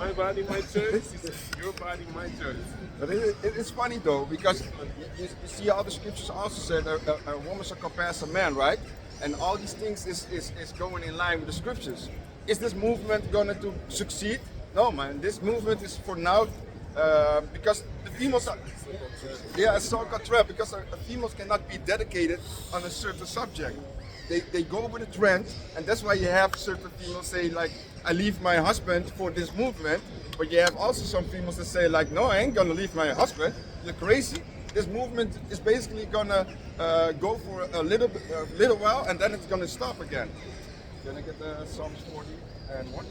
My body, my choice. He said, your body, my choice. But it's funny though, because you see all the scriptures also said a woman shall compass a man, right? And all these things is going in line with the scriptures. Is this movement going to succeed? No, man. This movement is for now because the females are, yeah, a so-called trap, because females cannot be dedicated on a certain subject. They go with the trend, and that's why you have certain females say like, I leave my husband for this movement, but you have also some females that say like, no, I ain't gonna leave my husband. You're crazy. This movement is basically gonna go for a little while, and then it's gonna stop again. Can I get the Psalms 40 and 1?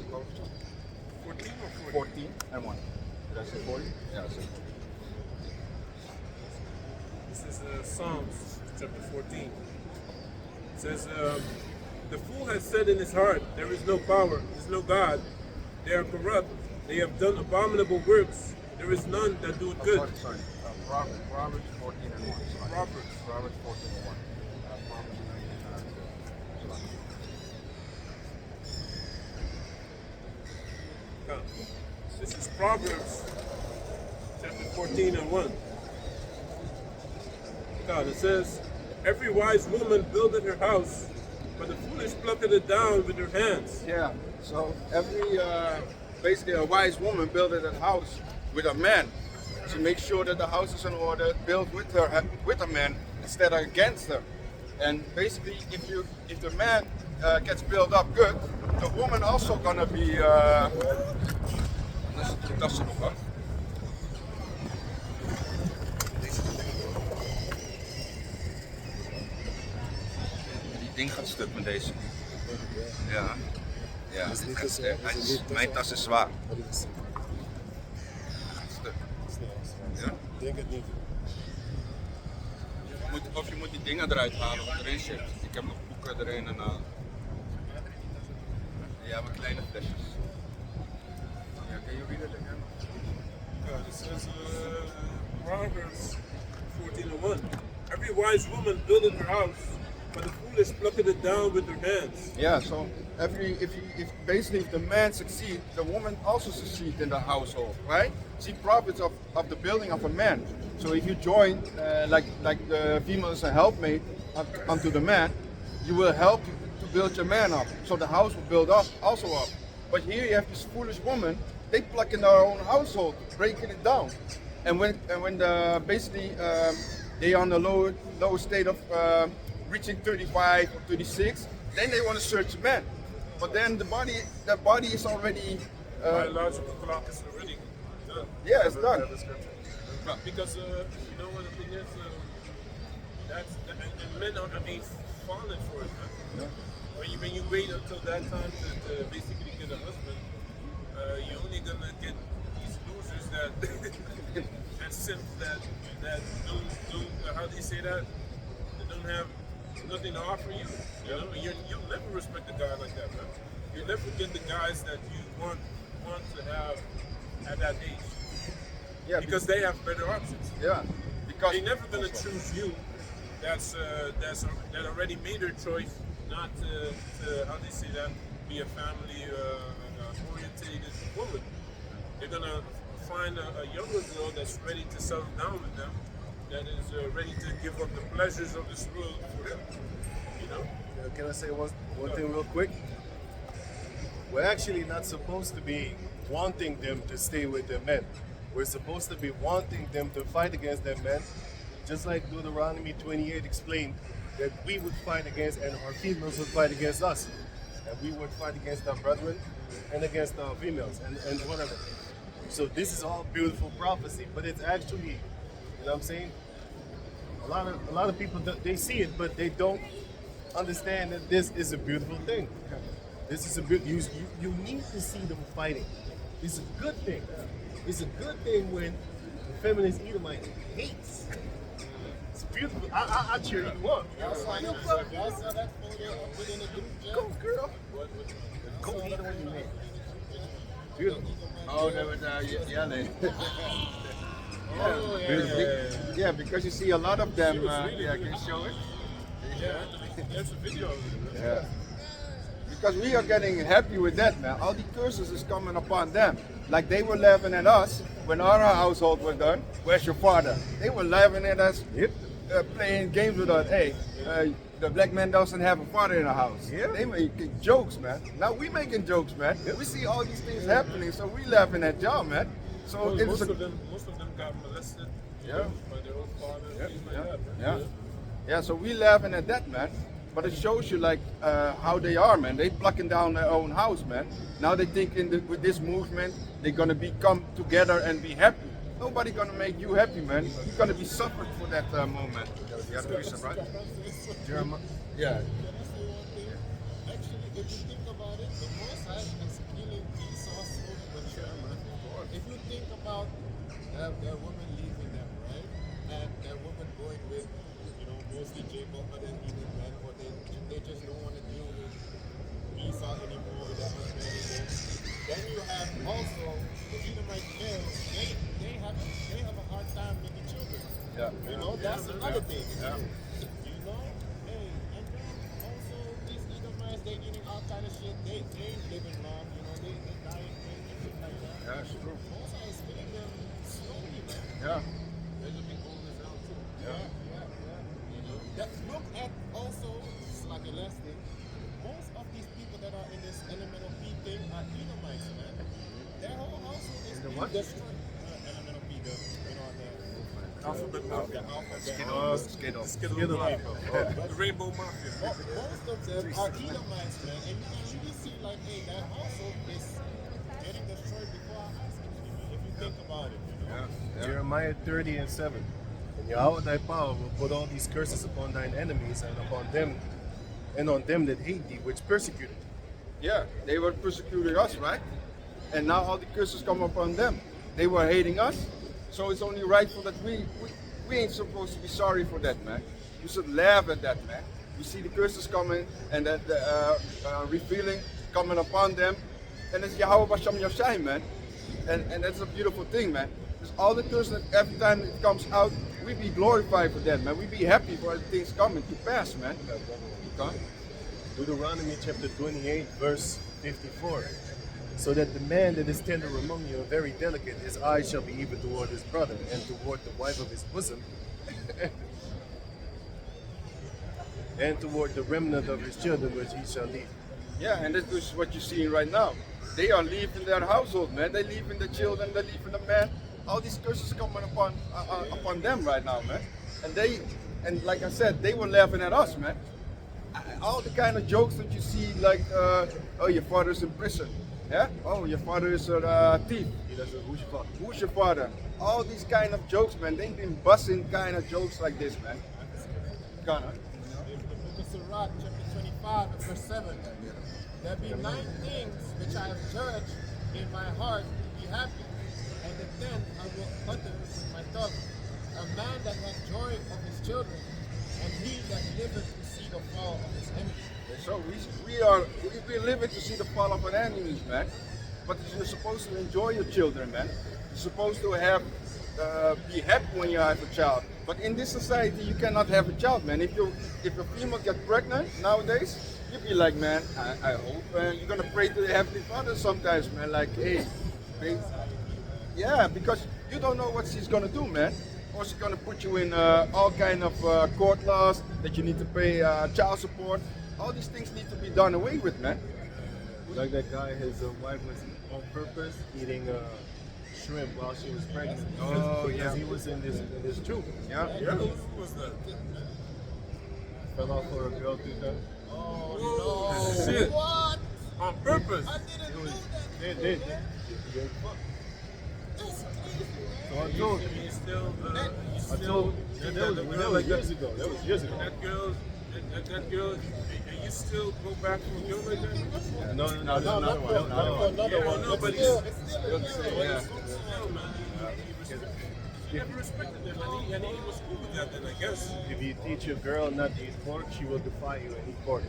14 or 14 and 1. Did I say 40? Yeah, I said 40. This is Psalms chapter 14. It says, the fool has said in his heart, there is no power, there is no God. They are corrupt. They have done abominable works. There is none that doeth good. Sorry. Proverbs 14 and 1. Sorry. Proverbs 14 and 1. Proverbs 19 and 2. This is Proverbs chapter 14 and 1. God, it says, every wise woman buildeth her house, but the foolish plucketh it down with her hands. Yeah, so every, basically a wise woman builded a house with a man to make sure that the house is in order, built with a man instead of against her. And basically, if the man gets built up good, the woman also gonna be. Dat is nog wat. Die ding gaat stuk met deze. Ja. Ja, mijn tas is zwaar. Hij gaat stuk. Ja? Ik denk het niet. Of je moet die dingen eruit halen of erin zit. Ik heb nog boeken erin en ja, maar kleine flesjes. Ja, can you read it again? This is Proverbs 14 and 1. Every wise woman buildeth her house, but the foolish plucketh it down with her hands. Yeah, so if the man succeeds, the woman also succeeds in the household, right? See, prophets of the building of a man. So if you join, like the female is a helpmate unto the man, you will help to build your man up. So the house will build up also up. But here you have this foolish woman. They pluck in their own household, breaking it down. And when they are on the lower state of reaching 35 or 36, then they want to search a man. But then the body is already Biological clock is already done. Yeah, it's done. Because you know what the thing is, and men are falling for it. Man. Yeah. When you wait until that time to basically get a husband, you're only gonna get these losers that and simps that don't how do you say that? They don't have nothing to offer you. You know, you'll never respect a guy like that, man. You'll never get the guys that you want to have at that age. Yeah, because they have better options. Yeah, because they're never gonna choose you. That already made their choice not to how do you say that, be a family orientated woman. They're gonna find a younger girl that's ready to settle down with them, that is ready to give up the pleasures of this world for them. You know. Can I say one thing real quick? We're actually not supposed to be wanting them to stay with their men. We're supposed to be wanting them to fight against their men, just like Deuteronomy 28 explained that we would fight against, and our females would fight against us. And we would fight against our brethren and against our females and whatever. So this is all beautiful prophecy, but it's actually, you know what I'm saying? A lot of people, they see it, but they don't understand that this is a beautiful thing. This is you need to see them fighting. It's a good thing. It's a good thing when the feminist Edomite hates. It's beautiful. I cheer you on. Go, girl. Go hate on you, man. Beautiful. oh, they were yelling. Yeah, because you see a lot of them. Yeah, can you show it? Yeah, there's a video of it. Yeah. Because we are getting happy with that, man. All the curses is coming upon them. Like they were laughing at us when our household was done. Where's your father? They were laughing at us, Yep. playing games with us. Hey, the black man doesn't have a father in the house. Yeah. They making jokes, man. Now we making jokes, man. Yep. We see all these things happening, so we laughing at y'all, man. So Well, it's most a, of them got molested, Yeah. by their own father, Yeah, things like yeah, that. yeah. Yeah, so we laughing at that, man. But it shows you like how they are, man. They plucking down their own house, man. Now they think with this movement they're gonna come together and be happy. Nobody gonna make you happy, man. You're gonna be suffered for that moment. Yeah, Christian, right? Jeremiah. Yeah. Actually, if you think about it, the Most High is killing Esau's soul maturity. If you think about their woman leaving them, right, and their woman going with, mostly Jacob, but then even men, or they just don't want to deal with Esau anymore, with their husband anymore. Then you have also the Edomite males. They have a hard time making children. Yeah. That's another thing. Yeah. Hey, and then also these Edomites, they eating all kind of shit. They ain't living long. They dying and shit like that. Yeah, it's true. Moses is killing them slowly, man. Yeah. They're looking old as hell too. Yeah. Look at also, this is like a last thing. Most of these people that are in this elemental P thing are Edomites, man. Their whole household is being what? destroyed. Elemental P, the Alphabet Mafia. Skittle. Skittle Mafia. The Rainbow Mafia. most of them are Edomites, man. And you can really see, like, hey, that household is getting destroyed before our eyes, actually, if you think about it, Yeah. Jeremiah 30:7. And Yahweh thy power will put all these curses upon thine enemies and upon them and on them that hate thee, which persecuted thee. Yeah, they were persecuting us, right? And now all the curses come upon them. They were hating us, so it's only rightful that we ain't supposed to be sorry for that, man. We should laugh at that, man. We see the curses coming and that the revealing coming upon them, and it's Yahweh Basham Yashai, man. And that's a beautiful thing, man. Because all the curses, every time it comes out, we be glorified for that, man. We be happy for the things coming to pass, man. Okay? Deuteronomy chapter 28, verse 54. So that the man that is tender among you and very delicate, his eyes shall be even toward his brother and toward the wife of his bosom, and toward the remnant of his children which he shall leave. Yeah, and this is what you're seeing right now. They are leaving their household, man. They're leaving the children, they're leaving the man. All these curses coming upon them right now, man. And like I said, they were laughing at us, man. All the kind of jokes that you see, like, oh, your father's in prison. Yeah? Oh, your father is a thief. He doesn't, who's your father? Who's your father? All these kind of jokes, man. They've been busting kind of jokes like this, man. Ghana. The book of Sirach, chapter 25, and verse 7. There be 9 things which I have judged in my heart to be happy, and the 10th I will utter with my tongue. A man that hath joy of his children, and he that liveth to see the fall of his enemies. So we're living to see the fall of our enemies, man. But you're supposed to enjoy your children, man. You're supposed to be happy when you have a child. But in this society, you cannot have a child, man. If a female gets pregnant nowadays, you be like, man, I hope, man. You're gonna pray to the Heavenly Father sometimes, man. Like, hey, yeah, because you don't know what she's gonna do, man. Or she's gonna put you in all kind of court laws that you need to pay child support. All these things need to be done away with, man. Like that guy, his wife was on purpose eating shrimp while she was pregnant. Oh, because yeah. he was in this troop. Yeah. Who was that? Fell off for a girl 2 times. Oh, shit. What? On purpose. I didn't know that. They did. That's crazy, So I told you. You still, That was like years ago. That was years ago. that girl, and you still go back to a girl like that? No. Not for another one. No, but Still, it's still, Yeah. still, man. She never respected him, and he was cool with that then, I guess. If you teach your girl not to eat pork, she will defy you and eat pork.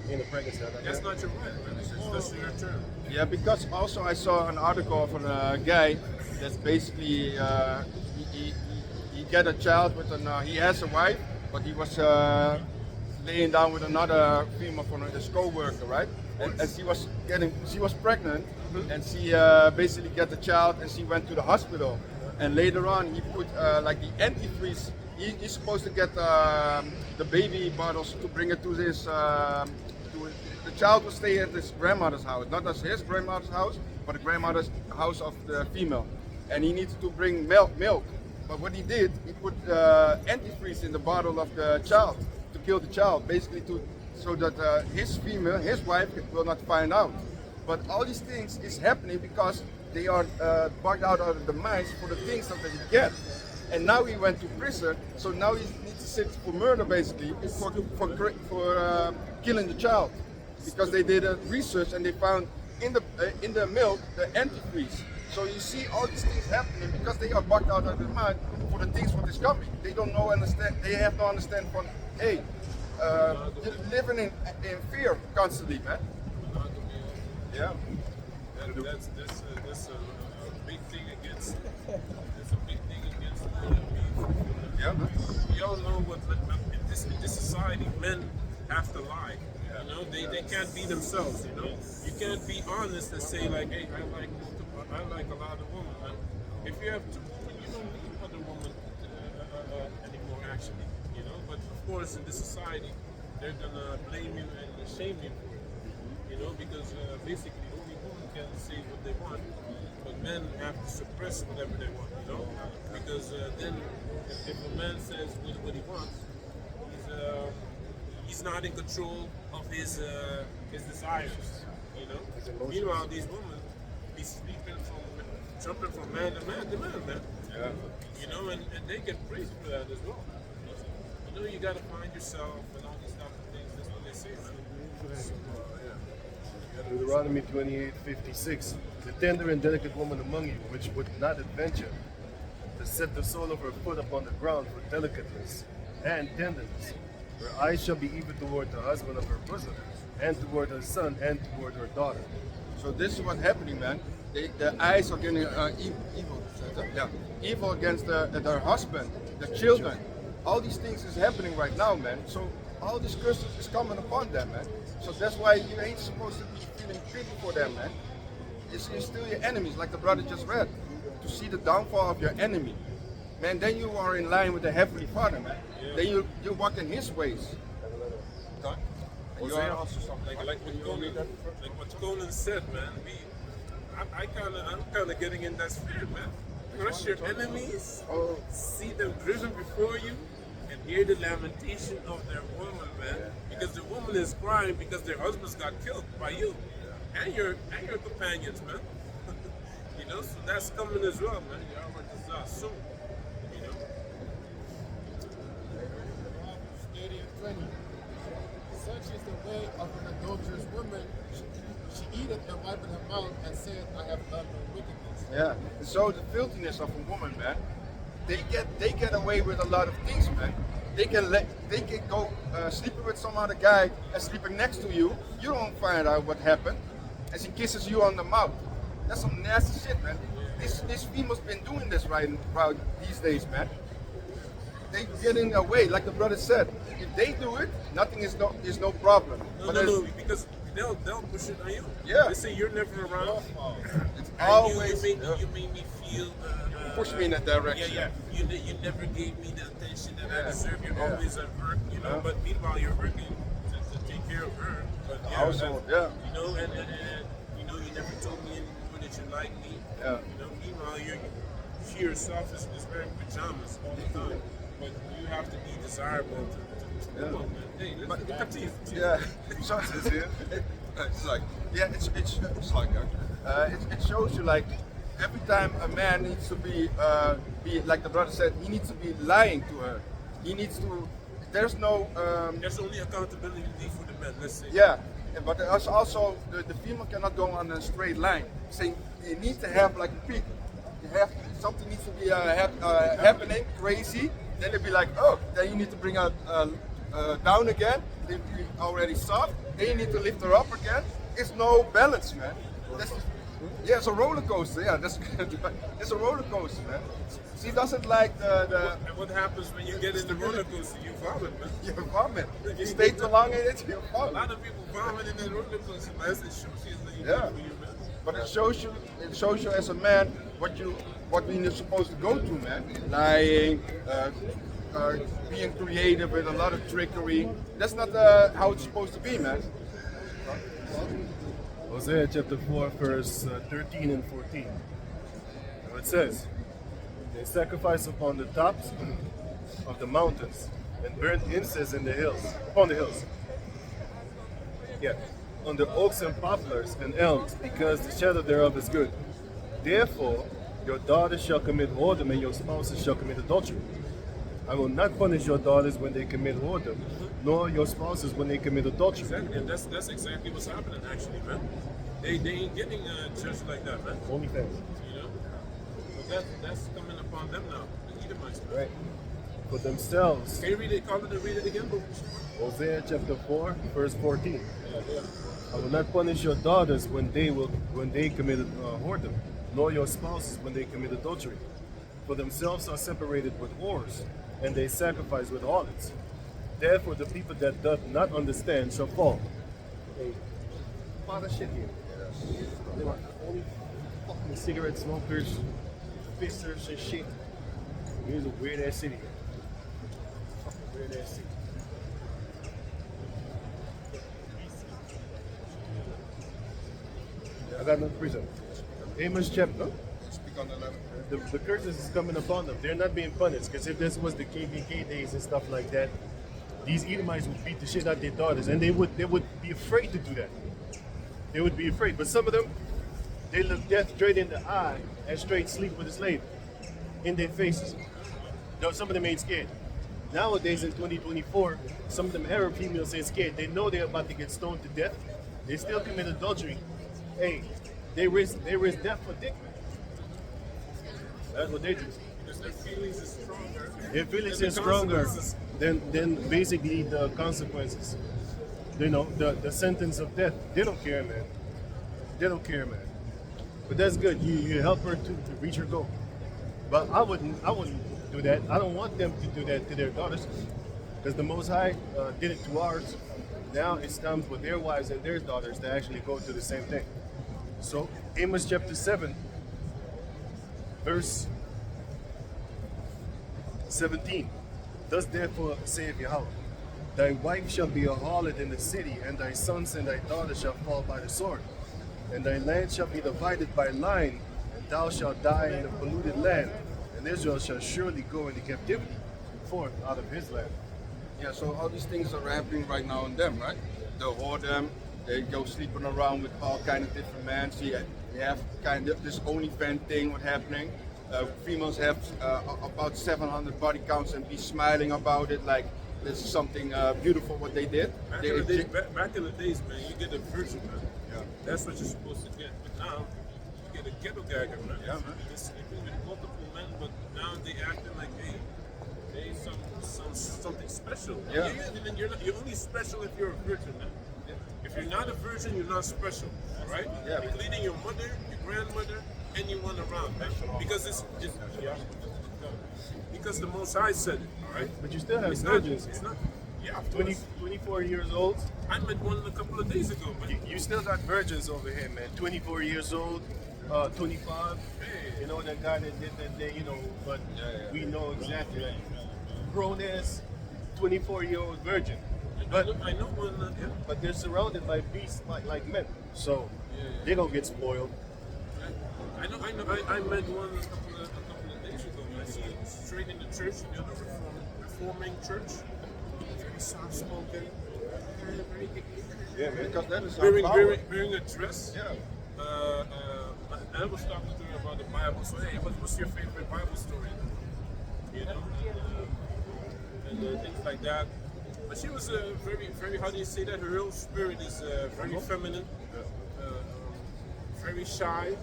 In a pregnancy. That's not your right, man. That's your term. Yeah, because also I saw an article from a guy that's basically he get a child with he has a wife, but he was laying down with another female from his co-worker, right? And she was pregnant, and she basically got the child, and she went to the hospital. And later on, he put like the antifreeze. He's supposed to get the baby bottles to bring it to his. The child will stay at his grandmother's house, not as his grandmother's house, but the grandmother's house of the female. And he needs to bring milk. But what he did, he put antifreeze in the bottle of the child to kill the child, basically so that his wife will not find out. But all these things is happening because they are bugged out of the minds for the things that they get. And now he went to prison, so now he needs to sit for murder, basically, for killing the child. Because they did a research and they found in the milk the antifreeze. So you see all these things happening because they are bugged out of their mind for the things what is coming. They don't know, understand. They have no understand from, hey, living in fear constantly, man. Yeah. That's a big thing against. That's a big thing against women. Yeah. We all know what in this society, men have to lie. You know, they can't be themselves. You know, you can't be honest and say like, hey, I like a lot of women. Man. If you have two women, you don't need other women anymore. Actually, you know. But of course, in this society, they're gonna blame you and shame you for it. You know, because basically only women can say what they want, but men have to suppress whatever they want. You know, because then if a man says what he wants, he's not in control of his desires. You know. Meanwhile, these women be jumping from man to man to man. Yeah. You know, and they get praised for that as well. You know, you gotta find yourself and all these type of things. That's what they say, man. Deuteronomy 28:56. The tender and delicate woman among you, which would not adventure to set the sole of her foot upon the ground for delicateness and tenderness. Her eyes shall be even toward the husband of her bosom, and toward her son, and toward her daughter. So this is what's happening, man. The eyes are getting evil. Yeah, evil against their husband, the children. All these things is happening right now, man. So all these curses is coming upon them, man. So that's why you ain't supposed to be feeling pity for them, man. It's still your enemies, like the brother just read. To see the downfall of your enemy, man. Then you are in line with the Heavenly Father, man. Yeah. Then you walk in His ways. And you are also something like what Conan said, man. I'm kind of getting in that spirit, man. Crush your enemies, see them driven before you, and hear the lamentation of their woman, man. Because the woman is crying because their husbands got killed by you and your companions, man. You know, so that's coming as well, man. Yahweh is soon. You know. Proverbs 30:20. Such is the way of an adulterous woman. She eateth and wipeth her mouth and saith, I have done no wickedness. Yeah. So the filthiness of a woman, man, they get away with a lot of things, man. They can go sleeping with some other guy and sleeping next to you. You don't find out what happened, and she kisses you on the mouth. That's some nasty shit, man. These females been doing this right these days, man. They getting away, like the brother said. If they do it, nothing is no problem. No, because they'll push it on you. Yeah. They say you're never around. It's And always you made me feel. push me in that direction. Yeah. You never gave me the attention that I deserve. You're Yeah. always at work, you know. Yeah. But meanwhile, you're working to take care of her. But yeah, Household, that's- You know, and you know, you never told me anymore that you like me. Yeah. You know, meanwhile, she herself is wearing pajamas all the time. But you have to be desirable to come on, man. Hey, let's look up to you. Yeah, so it's like it's like it shows you like every time a man needs to be like the brother said, he needs to be lying to her. He needs to. There's no. There's only accountability for the men. Let's say. Yeah, but there's also the female cannot go on a straight line. Saying you need to have like a peak. You have something needs to be happening crazy. Then they'd be like, oh, then you need to bring her down again. They'd be already soft. Then you need to lift her up again. It's no balance, man. It's a roller coaster. Yeah, it's a roller coaster, man. She doesn't like the And what happens when you get in the roller coaster? You vomit, man. you vomit. You stay too long in it, you A vomit. lot of people vomit in the roller coaster, man. It shows you that you Yeah. for you, man. But it shows you as a man what we're supposed to go through, man. Lying, being creative with a lot of trickery. That's not how it's supposed to be, man. Hosea chapter 4, verse 13 and 14. Now it says, they sacrifice upon the tops of the mountains and burn incense in the hills, upon the hills. Yeah, on the oaks and poplars and elms, because the shadow thereof is good. Therefore, your daughters shall commit whoredom, and your spouses shall commit adultery. I will not punish your daughters when they commit whoredom, nor your spouses when they commit adultery. Exactly, and that's exactly what's happening, actually, man. They ain't getting judged like that, man. Only fans. You know, but that's coming upon them now. The Edomites, man. Right. For themselves. Can you read it? Call it and read it again, bro. Hosea chapter 4, verse 14. I will not punish your daughters when they commit whoredom, nor your spouses when they commit adultery. For themselves are separated with whores, and they sacrifice with harlots. Therefore the people that doth not understand shall fall. A lot of shit here. They are only fucking cigarette smokers, fisters and shit. Here's a weird ass city. Fucking weird ass city. I got another prison. Amos chapter. Speak on the level. The curses is coming upon them. They're not being punished because if this was the KKK days and stuff like that, these Edomites would beat the shit out of their daughters, and they would be afraid to do that. They would be afraid. But some of them, they look death straight in the eye and straight sleep with a slave in their faces. No, some of them ain't scared. Nowadays in 2024, some of them Arab females ain't scared. They know they're about to get stoned to death. They still commit adultery. Hey, they risk death for dick. That's what they do. Because their feelings is stronger. Their feelings than is the stronger consequences. than basically the consequences. You know, the sentence of death. They don't care, man. They don't care, man. But that's good. You help her to reach her goal. But I wouldn't do that. I don't want them to do that to their daughters. Because the Most High did it to ours. Now it's time for their wives and their daughters to actually go through the same thing. So Amos chapter 7, verse 17. Thus therefore saith Yahweh, thy wife shall be a harlot in the city, and thy sons and thy daughters shall fall by the sword. And thy land shall be divided by line, and thou shalt die in a polluted land, and Israel shall surely go into captivity forth out of his land. Yeah, so all these things are happening right now in them, right? They whore them, they go sleeping around with all kind of different men. So you have kind of this OnlyFans thing what's happening. Females have about 700 body counts and be smiling about it like this is something beautiful what they did. Back They- in, the days, back in the days, man, you get a virgin, man. Yeah. That's what you're supposed to get. But now, you get a ghetto gagger, man. Yeah, man. You're sleeping with multiple men, but now they acting like, hey, they something special. Yeah. And you're only special if you're a virgin, man. If you're not a virgin, you're not special, all right? Yeah. Including your mother, your grandmother, anyone around, man. Because because the Most High said it, all right? But you still have It's virgins. Not, it's not. Yeah, of 20, course. 24 years old. I met one a couple of days ago, man. You still got virgins over here, man. 24 years old, 25. You know, that guy that did that day, you know, but we know exactly. Like, grown ass 24-year-old virgin. But I know one. Yeah. but they're surrounded by beasts like men. So they're gonna get spoiled. I know. I met one a couple of days ago. Man. She was straight in the church, you know, the reforming church. Very soft spoken. Very Yeah, man. Because that is our wearing, power. wearing a dress. Yeah. I was talking to her about the Bible. So hey, what's your favorite Bible story? You know, and things like that. But she was very. How do you say that? Her real spirit is very feminine, very shy.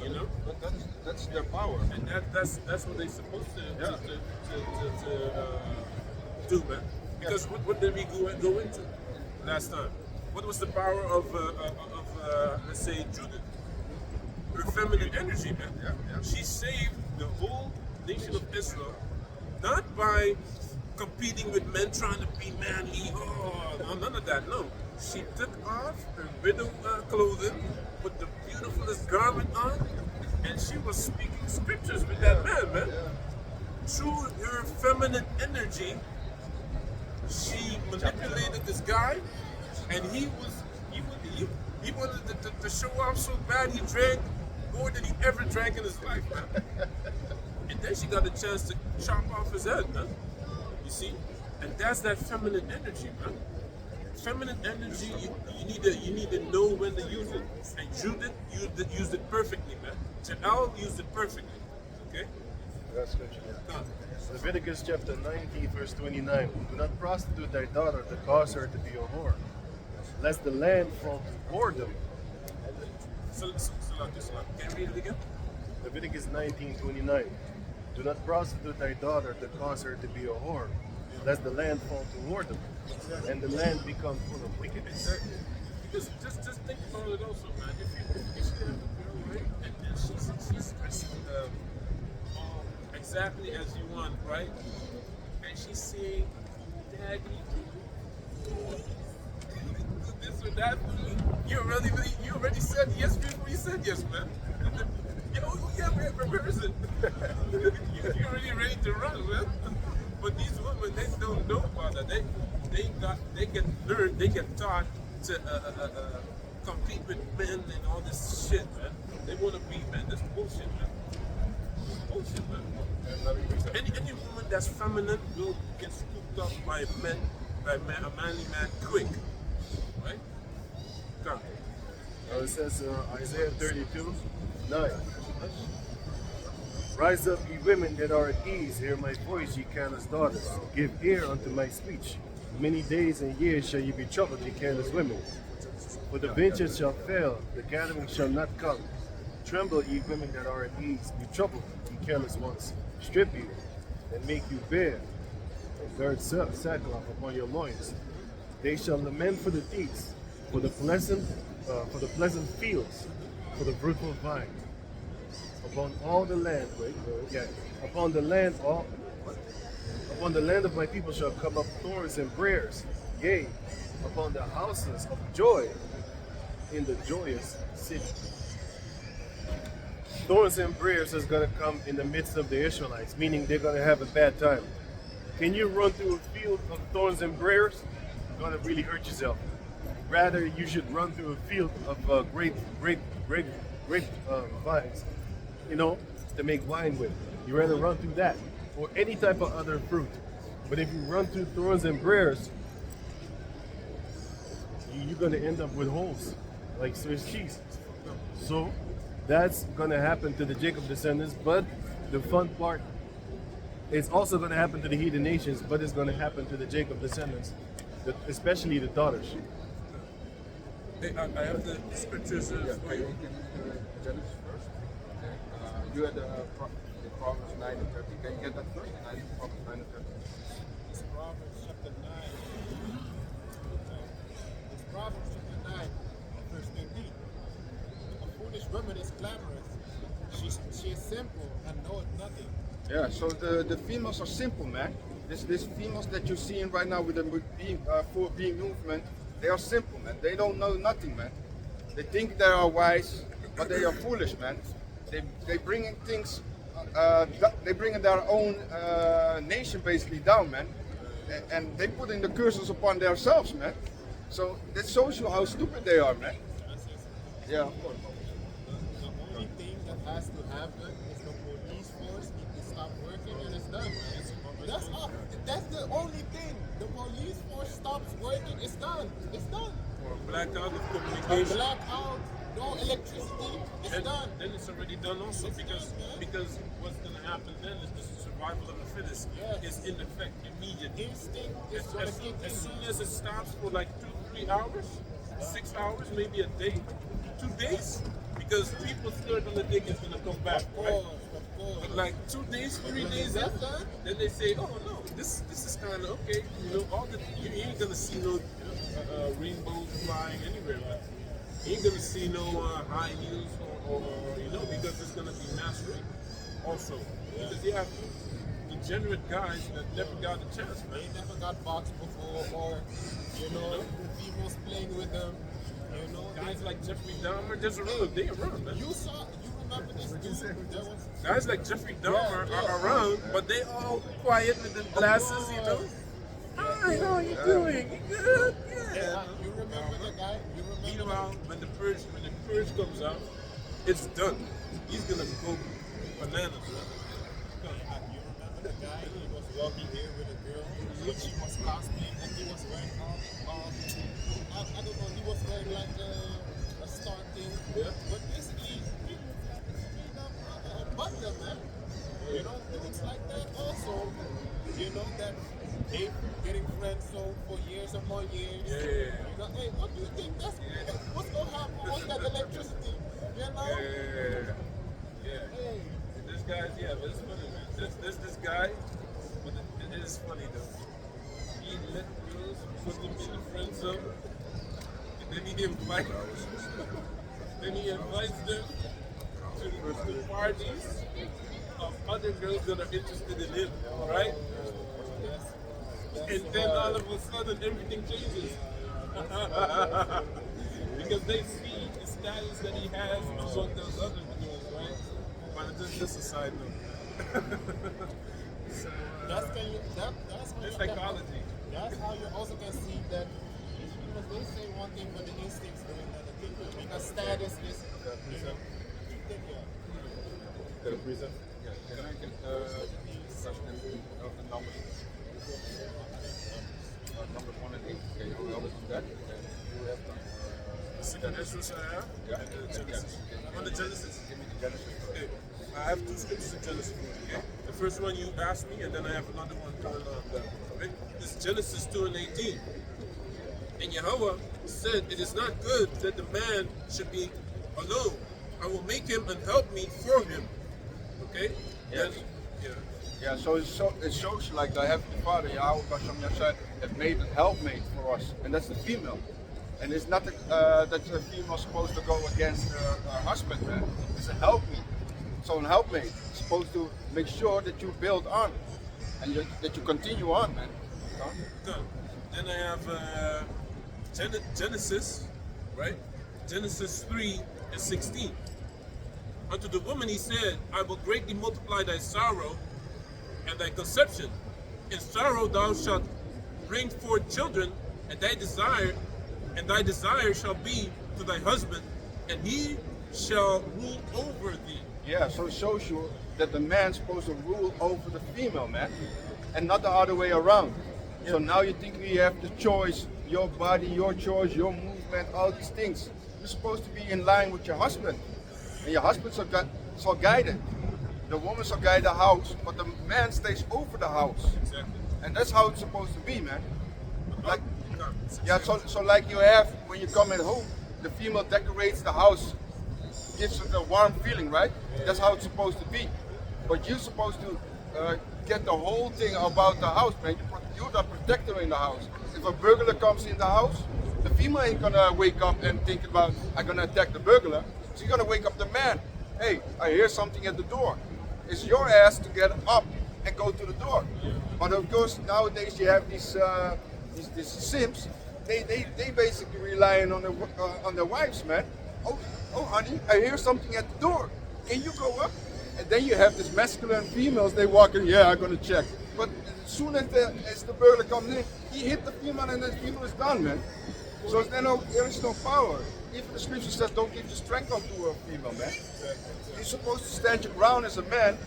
You know. But that's their power. And that's what they're supposed to do, man. Because what did we go into last time? What was the power of let's say Judith? Her feminine energy, man. Yeah. She saved the whole nation of Israel, not by competing with men trying to be manly. Oh, no, none of that. No, she took off her widow clothing put the beautifulest garment on, and she was speaking scriptures with that man, man. Through her feminine energy, she manipulated this guy, and he wanted to show off so bad. He drank more than he ever drank in his life, man. And then she got a chance to chop off his head, man. You see, and that's that feminine energy, man. Feminine energy, you need to know when to use it, and Judith used it perfectly, man. Jael used it perfectly. Okay. That's scripture. Done. Leviticus chapter 19, verse 29. Do not prostitute thy daughter to cause her to be a whore, lest the land fall to whoredom. Can you read it again? Leviticus 19:29. Do not prostitute thy daughter to cause her to be a whore, lest the land fall to whoredom, and the land become full of wickedness. Because just think about it also, man. If she have a girl, right, and she's dressed exactly as you want, right, and she's saying, "Daddy, do this or that for me," you already said yes before you said yes, man. Yeah, where is it? You're already ready to run, man. But these women, they don't know about that. They get learned, they get taught to compete with men and all this shit, man. They want to be, man. That's bullshit, man. Bullshit, man. Any woman that's feminine will get scooped up by a manly man quick, right? Come. Now it says Isaiah 32:9. Rise up, ye women that are at ease, hear my voice, ye careless daughters. Give ear unto my speech. Many days and years shall ye be troubled, ye careless women. For the vintage shall fail, the gathering shall not come. Tremble, ye women that are at ease, be troubled, ye careless ones. Strip you, and make you bare, and gird sackcloth upon your loins. They shall lament for the deeds, for the pleasant fields, for the fruitful vine. Upon all the land, upon the land of my people shall come up thorns and briars, yea, upon the houses of joy in the joyous city. Thorns and briars is going to come in the midst of the Israelites, meaning they're going to have a bad time. Can you run through a field of thorns and briars? You're going to really hurt yourself. Rather, you should run through a field of grape vines, to make wine with. You rather run through that or any type of other fruit. But if you run through thorns and briars, you're going to end up with holes like Swiss cheese. So that's going to happen to the Jacob descendants. But the fun part, it's also going to happen to the heathen nations, but it's going to happen to the Jacob descendants, especially the daughters. Hey, I have the scriptures for you. Genesis first. You had the Proverbs 9 and 30. Can you get that first? Proverbs 9 and 30. It's Proverbs chapter 9. It's Proverbs chapter 9, verse 13. A foolish woman is clamorous. She is simple and knoweth nothing. Yeah, so the females are simple, man. These females that you're seeing right now with the being movement, they are simple, man. They don't know nothing, man. They think they are wise, but they are foolish, man. They bringing things, they bringing their own nation basically down, man. And they putting the curses upon themselves, man. So that shows you how stupid they are, man. Yeah, of course. The only thing that has to happen is the police force need to stop working and it's done. That's all. That's the only thing. The police force stops working, it's done. It's done. Or blackout of A communication. blackout, no electricity, it's And done. then it's already done also because what's gonna happen then is the survival of the fittest is in effect immediately. Instinct is gonna kick As in. soon as it stops for like 2-3 hours, 6 hours, maybe a day, 2 days, because people still gonna think it's gonna come back, right? Of course. But like 2 days, 3 days in, then they say, oh no, this is kind of okay. You ain't gonna see no rainbows flying anywhere, man. You ain't gonna see no high heels or because it's gonna be mass rape. Also, because you have degenerate guys that never got a chance, man. They never got boxed before, or the females playing with them. You know, Guys like Jeffrey Dahmer, just around, they around, man. you remember this dude? There was, Guys like Jeffrey Dahmer Yeah, are around, but they all quiet with the glasses, you know. Hi, how are you doing? You good? Yeah. you remember the guy? You remember? Meanwhile, when the purge comes out, it's done. He's gonna go bananas, man. You remember the guy? He was walking here with a girl, and she was cosplaying, and he was wearing I don't know. He was wearing like a star thing. Yeah. But basically, he looks like a straight up butler, man. You know, it looks like that also. You know that they getting friends so for years and more years. Yeah. You know, hey, what do you think? What's gonna happen with that electricity? You know? Yeah. Hey. This guy's, yeah, but it's funny, man. This guy, but it is funny though. He let girls put them in the friend zone, and then he invites them to parties of other girls that are interested in him, right? And then all of a sudden everything changes. Because they see the status that he has among those other girls, right? But it's just a side note. So, That's when it's you can- psychology. That's how you also can see that because they say one thing, but the instincts doing another thing. Because status is, you know, Got a present? Can I get numbers? Numbers 1 and 8. Can you help us with that? You have them. Second Ezra I have, Yeah. and the Genesis. On the Genesis, Give me the Genesis. okay. I have two scriptures in Genesis. Okay. The first one you asked me, and then I have another one going on there. Okay. This is Genesis 2 and 18. And Yahweh said, "It is not good that the man should be alone. I will make him and help me for him." Okay. Yes. Then- yeah. Yeah, so it shows like the Heavenly Father, Yahweh Hashem Yahshua, have made a helpmate for us, and that's the female. And it's not that the female supposed to go against her husband, man. It's a helpmate. So a helpmate is supposed to make sure that you build on, and that you continue on, man. Huh? Done. Then I have Genesis, right? Genesis 3 and 16. Unto the woman he said, I will greatly multiply thy sorrow and thy conception. In sorrow thou shalt bring forth children, and thy desire shall be to thy husband, and he shall rule over thee. Yeah, so it shows you that the man's supposed to rule over the female, man, and not the other way around. So now you think you have the choice, your body, your choice, your movement, all these things. You're supposed to be in line with your husband, and your husband shall guide it. The woman shall guide the house, but the man stays over the house, Exactly. and that's how it's supposed to be, man. Like, yeah, so like you have when you come at home, the female decorates the house, gives it a warm feeling, right? That's how it's supposed to be. But you're supposed to get the whole thing about the house, man. You're the protector in the house. If a burglar comes in the house, the female ain't gonna wake up and think about, I'm gonna attack the burglar. She's gonna wake up the man. Hey, I hear something at the door. It's your ass to get up and go to the door. But of course, nowadays you have these simps. They basically relying on their wives, man. Oh, honey, I hear something at the door. Can you go up? And then you have this masculine females. They walk in. Yeah, I'm gonna check. But as soon as the burglar comes in, he hit the female, and the female is done, man. So there is no power. Even the scripture says, don't give your strength unto a female, man. You're supposed to stand your ground as a man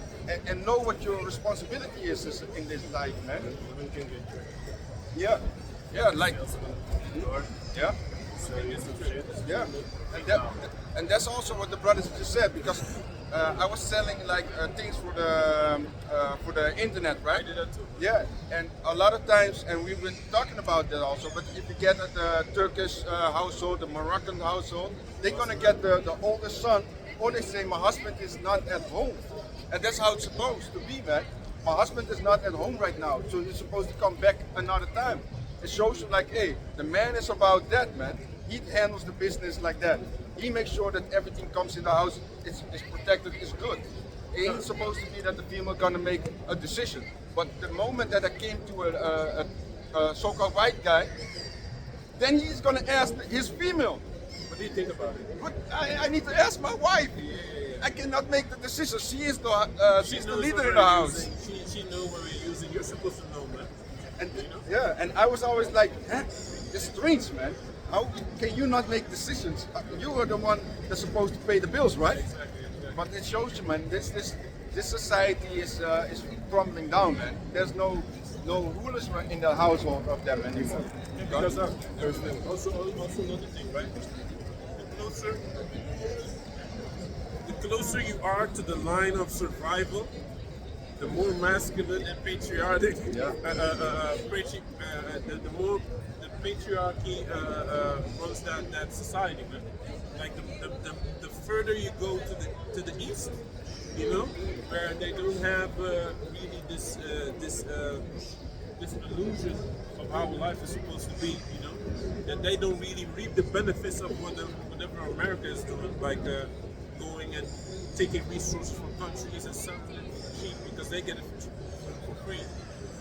and know what your responsibility is in this life, man. Yeah, like, yeah, yeah. And that's also what the brothers just said, because I was selling like things for the internet, right? I did that too. Yeah, and a lot of times, and we've been talking about that also, but if you get at the Turkish household, the Moroccan household, they're gonna get the oldest son, or they say, my husband is not at home. And that's how it's supposed to be, man. My husband is not at home right now, so he's supposed to come back another time. It shows you like, hey, the man is about that, man. He handles the business like that. He makes sure that everything comes in the house, is protected, is good. It ain't supposed to be that the female gonna make a decision. But the moment that I came to a so-called white guy, then he's gonna ask his female, do you think about it? But I need to ask my wife. I cannot make the decision. She is the she's the knows leader what in the we're house. using. She know what we're using. You're supposed to know, man. And You know? yeah, and I was always like, huh? It's strange, man. How can you not make decisions? You are the one that's supposed to pay the bills, right? Exactly. But it shows you, man. This society is crumbling down, man. There's no rulers in the household of them anymore. Because also another thing, right? The closer you are to the line of survival, the more masculine and patriotic, the more the patriarchy runs that society, man. Like the further you go to the east, you know, where they don't have really this illusion of how life is supposed to be, you know, and they don't really reap the benefits of whatever America is doing, like going and taking resources from countries and selling it cheap because they get it for free,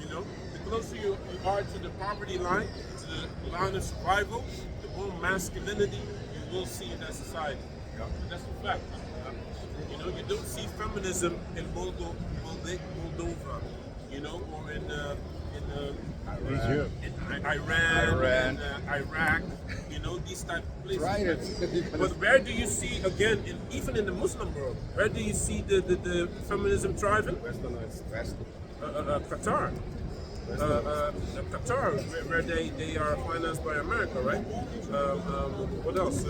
you know. The closer you are to the poverty line, to the line of survival, the more masculinity you will see in that society. That's a fact. You know, you don't see feminism in Moldova, you know, or in Iran, and Iraq, you know, these type of places. Try it. But where do you see, again, even in the Muslim world, where do you see the feminism thriving? Westernized. Qatar. Qatar, where they are financed by America, right? What else?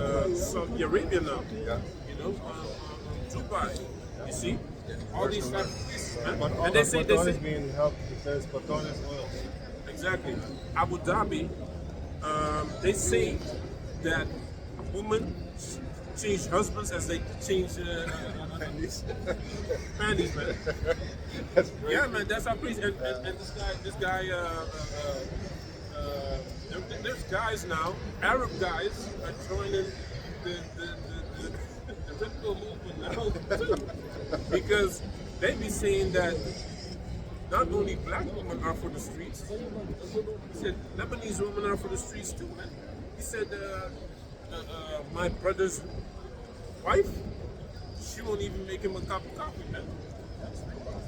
Saudi Arabia now. Yeah. You know, Dubai. You see, all these type of places, man. But all And they of say Qatar is being helped because Qatar is oil. exactly. Abu Dhabi, they say that women change husbands as they change panties, man. That's crazy. Yeah, man, that's how crazy. And this guy, there's guys now, Arab guys, are joining the radical movement now too, because they be saying that not only black women are for the streets. He said Lebanese women are for the streets too, man. He said my brother's wife, she won't even make him a cup of coffee, man.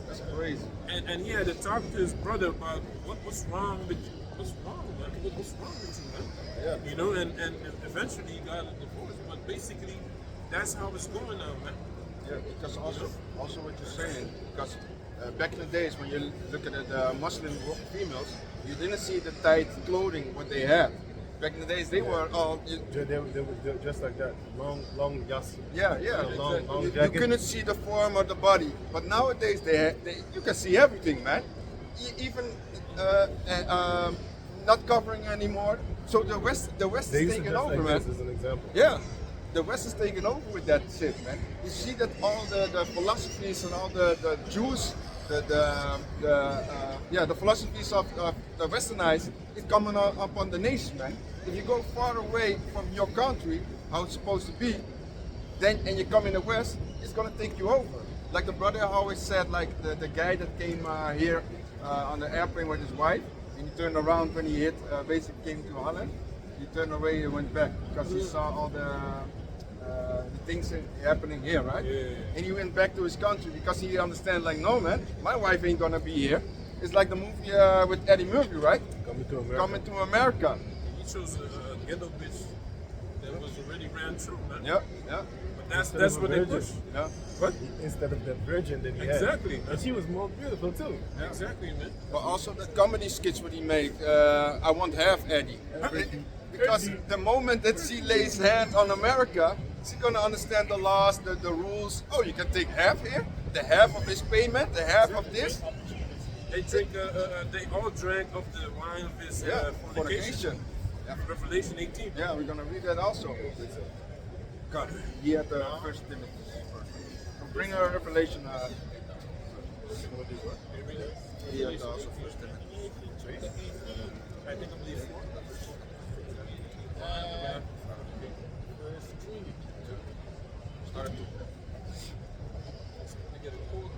That's crazy. And he had to talk to his brother about what's wrong with you. What's wrong, man? What's wrong with you, man? Yeah. You know, and eventually he got a divorce. But basically, that's how it's going now, man. Yeah, because also what you're saying, because back in the days when you look at the Muslim females, you didn't see the tight clothing what they had. Back in the days, they were all. They were just like that, long yassi. Yeah. Long You jacket. couldn't see the form of the body, but nowadays you can see everything, man. Even not covering anymore. So the West They is used to taking dress over, like man. this as an example. Yeah, the West is taking over with that shit, man. You see that all the philosophies and all the Jews, the philosophies of the Westernized is coming upon the nation, man. If you go far away from your country, how it's supposed to be, and you come in the West, it's gonna take you over. Like the brother always said, like the guy that came here on the airplane with his wife, and he turned around when he basically came to Holland. He turned away and went back because he saw all the things happening here, right? Yeah. And he went back to his country because he understands, like, no, man, my wife ain't gonna be here. It's like the movie with Eddie Murphy, right? Coming to America. Coming to America. He chose a ghetto bitch that was already ran through, man. Yeah. But that's Instead of what a they virgin. push. Yeah. What? Instead of that virgin that he Exactly. had. And she was more beautiful too. Exactly, man. But also the comedy skits what he made, I won't have Eddie. Because the moment that she lays hand on America, she's gonna understand the laws, the rules. Oh, you can take half here, the half of his payment, the half of this. They drink. They all drank of the wine of his fornication. Yeah. Revelation 18. Yeah, we're gonna read that also. God, he had the first Timothy. Bring a revelation. He had also first Timothy. I think I believe 4. Verse 3. Start to get a cold.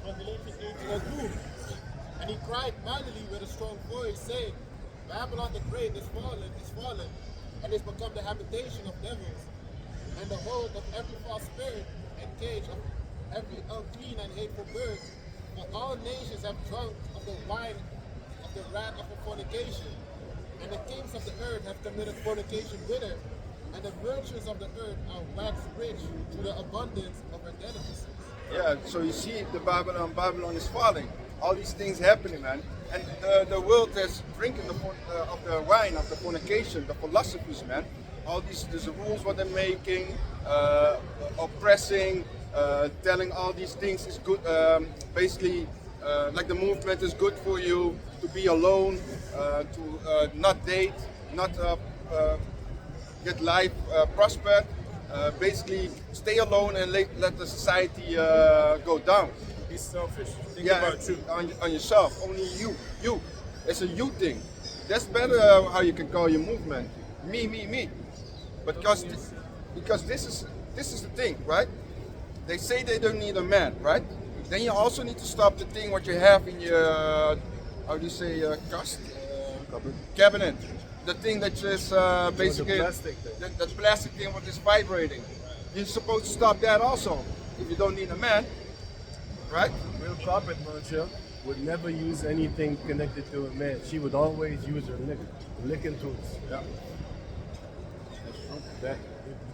Revelation 18:2. And he cried mightily with a strong voice, saying, Babylon the Great is fallen, and it's become the habitation of devils, and the hold of every false spirit, and cage of every unclean and hateful bird. For all nations have drunk of the wine of the wrath of her fornication, and the kings of the earth have committed fornication with her, and the merchants of the earth are waxed rich through the abundance of her delicacies. Yeah, so you see Babylon is falling. All these things happening, man. And the world is drinking of the wine, of the fornication, the philosophies, man. All these rules what they're making, oppressing, telling all these things is good. Basically, like the movement is good for you to be alone, to not date, not get life prospered. Basically, stay alone and let the society go down. Be selfish. Think Yeah, about you. on yourself. Only you. It's a you thing. That's better how you can call your movement. Me. Because this is the thing, right? They say they don't need a man, right? Then you also need to stop the thing what you have in your how do you say cabinet. The thing that is basically plastic thing. that plastic thing what is vibrating. You're supposed to stop that also if you don't need a man, right? Real prophet Moshe would never use anything connected to a man. She would always use her licking tools. Yeah.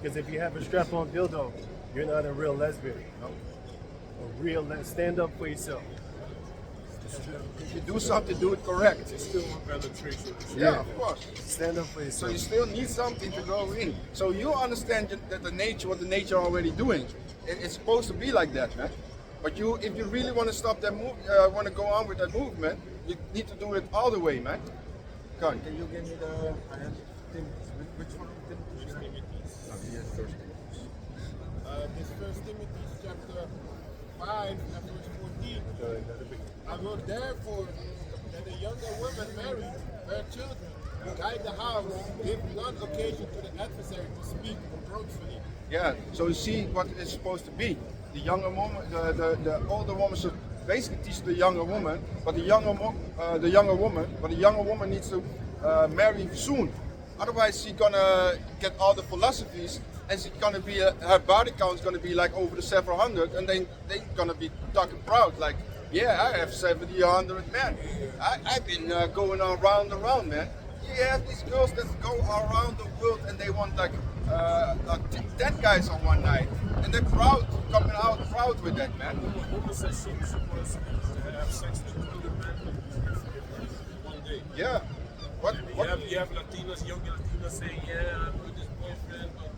Because if you have a strap-on dildo, you're not a real lesbian. A real stand up for yourself. If you do something, do it correct. It's still one penetration. Yeah, of course. Stand up for So yourself. you still need something to go in. So you understand that what the nature already doing. It's supposed to be like that, man. But if you really want to stop that move, want to go on with that movement, you need to do it all the way, man. Come on, can you give me the? I have which one? This First Timothy chapter 5 and verse 14. I will therefore that the younger women marry their children, guide the house, give none occasion to the adversary to speak reproachfully. Yeah. So you see what it's supposed to be. The younger woman, the older woman should basically teach the younger woman, but the younger woman needs to marry soon. Otherwise, she's gonna get all the philosophies, and she's gonna be her body count is gonna be like over the several hundred, and then they're gonna be talking proud, like, yeah, I have 70, 100 men. I've been going around, man. You have these girls that go around the world and they want like 10 guys on one night, and they're proud, coming out proud with that, man. A woman says she's supposed to have sex with 200 men one day. Yeah. What? You have Latinos, young Latinos saying, yeah, I'm with this boyfriend, but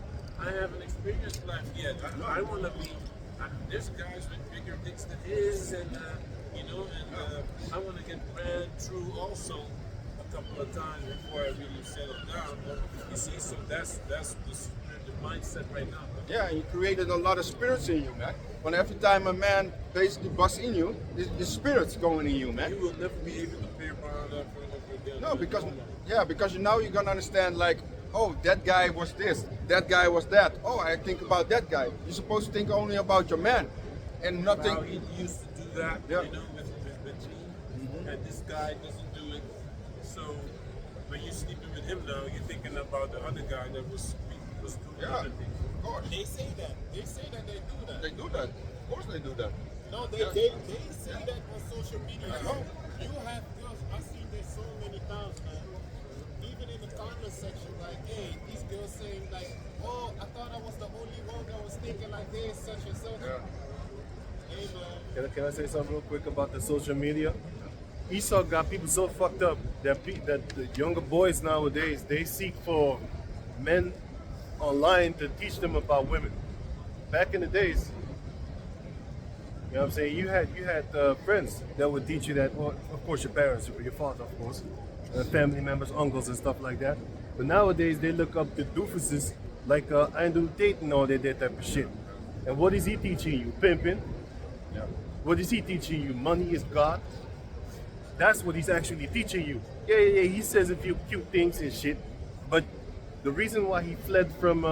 I haven't experienced life yet. I want to be, there's guys with bigger dicks than his, and I want to get ran through also a couple of times before I really settle down. But you see, so that's the mindset right now. Yeah, and you created a lot of spirits in you, man. When every time a man basically busts in you, his spirit's going in you, man. You will never be able to pay around that for again. No, because now you're gonna understand, like, oh, that guy was this, that guy was that. Oh, I think about that guy. You're supposed to think only about your man, and nothing. How he used to do that, Yeah. with me, and this guy doesn't do it. So when you're sleeping with him now, you're thinking about the other guy that was doing Yeah, other things. of course. They say that. They say that they do that. They do that. Of course they do that. No, they say that on social media. I know. You have girls, I've seen this so many times, man. Even in the comment section, like, hey, these girls saying like, oh, I thought I was the only one that was thinking like this, such and such. Yeah. Hey, man. Can I say something real quick about the social media? Esau got people so fucked up that the younger boys nowadays, they seek for men online to teach them about women. Back in the days, you know what I'm saying, you had friends that would teach you that, well, of course your parents, your father, of course, family members, uncles and stuff like that. But nowadays they look up to doofuses like Andrew Tate and all that type of shit. And what is he teaching you? Pimping. Yeah. What is he teaching you? Money is God. That's what he's actually teaching you. Yeah. He says a few cute things and shit, but the reason why he fled from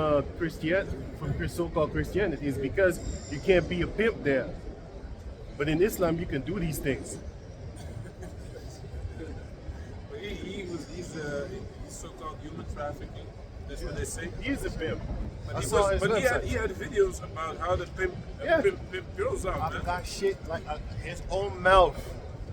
so-called Christianity is because you can't be a pimp there. But in Islam, you can do these things. But he's so-called human trafficking. That's what they say. He's a pimp. But I he, saw was, his but website. he had videos about how to pimp, Yeah. pimp girls out, I've man. got shit like his own mouth.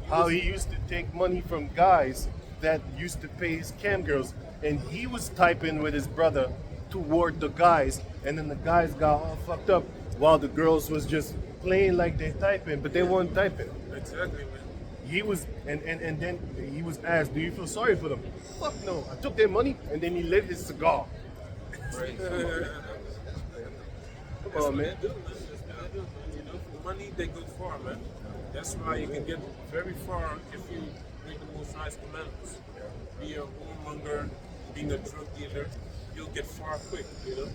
How he used to take money from guys that used to pay his cam girls, and he was typing with his brother toward the guys, and then the guys got all fucked up while the girls was just playing like they typing, but they weren't typing. Exactly, man. He was, and then he was asked, "Do you feel sorry for them?" Fuck no. I took their money, and then he lit his cigar. Come on, man. That's what they do, man. You know, for money they go far, man. That's why you can get very far if you break the Most High's commandments. Be a whoremonger, being a drug dealer, you'll get far quick, you know.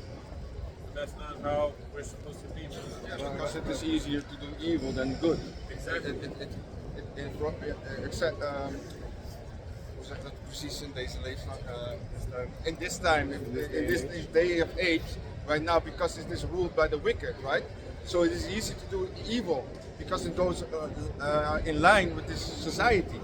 That's not how we're supposed to be, man. Yeah, because it is easier to do evil than good. Exactly. Except, hoe zeg dat precies in deze levenslang? In this time, in this day of age, right now, because it is ruled by the wicked, right? So it is easy to do evil because it goes in line with this society.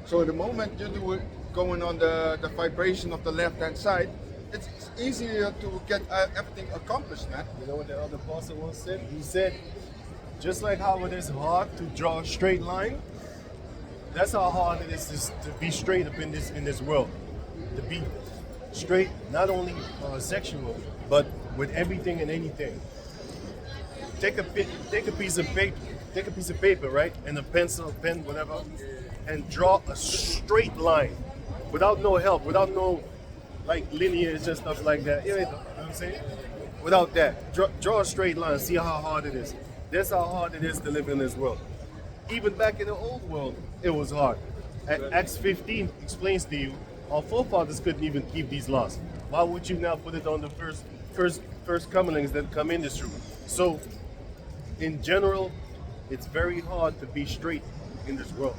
So the moment you do it going on the vibration of the left-hand side, it's easier to get everything accomplished, man. You know what the other apostle once said? He said, just like how it is hard to draw a straight line, that's how hard it is to be straight up in this world. To be straight, not only sexual, but with everything and anything. Take a piece of paper, right, and a pencil, pen, whatever, and draw a straight line, without no help, without no like lineage and stuff like that. You know what I'm saying? Without that, draw a straight line. See how hard it is. That's how hard it is to live in this world. Even back in the old world, it was hard. Acts 15 explains to you our forefathers couldn't even keep these laws. Why would you now put it on the first comings that come in this room? So, in general, it's very hard to be straight in this world.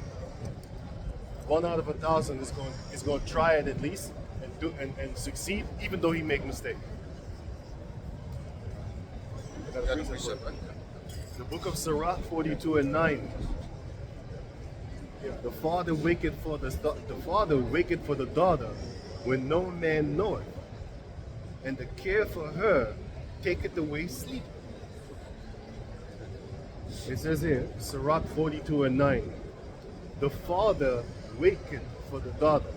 1 out of 1,000 is going to try it at least and succeed, even though he make mistakes. The book of Sirach 42 and 9. The father waketh for the daughter when no man knoweth, and the care for her taketh away sleep. It says here, Sirach 42 and 9. The father waketh for the daughter.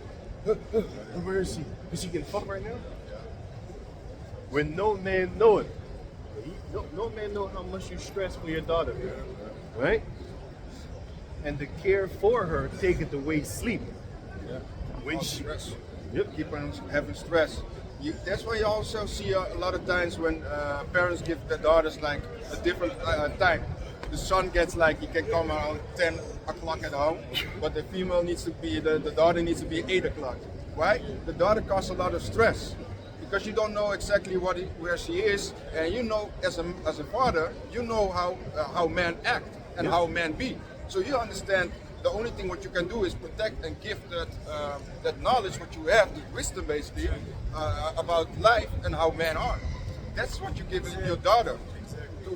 Where is she? Is she getting fucked right now? When no man knoweth. No man know how much you stress for your daughter, right? And the care for her taketh away sleep. Yeah. When All she, stress. yep. Keep on having stress. That's why you also see a lot of times when parents give their daughters like a different time. The son gets like, he can come around 10 o'clock at home, but the female needs to be, the daughter needs to be 8 o'clock. Why? The daughter causes a lot of stress because you don't know exactly where she is, and you know as a father, you know how men act and how men be. So you understand the only thing what you can do is protect and give that knowledge what you have, the wisdom basically, about life and how men are. That's what you give your daughter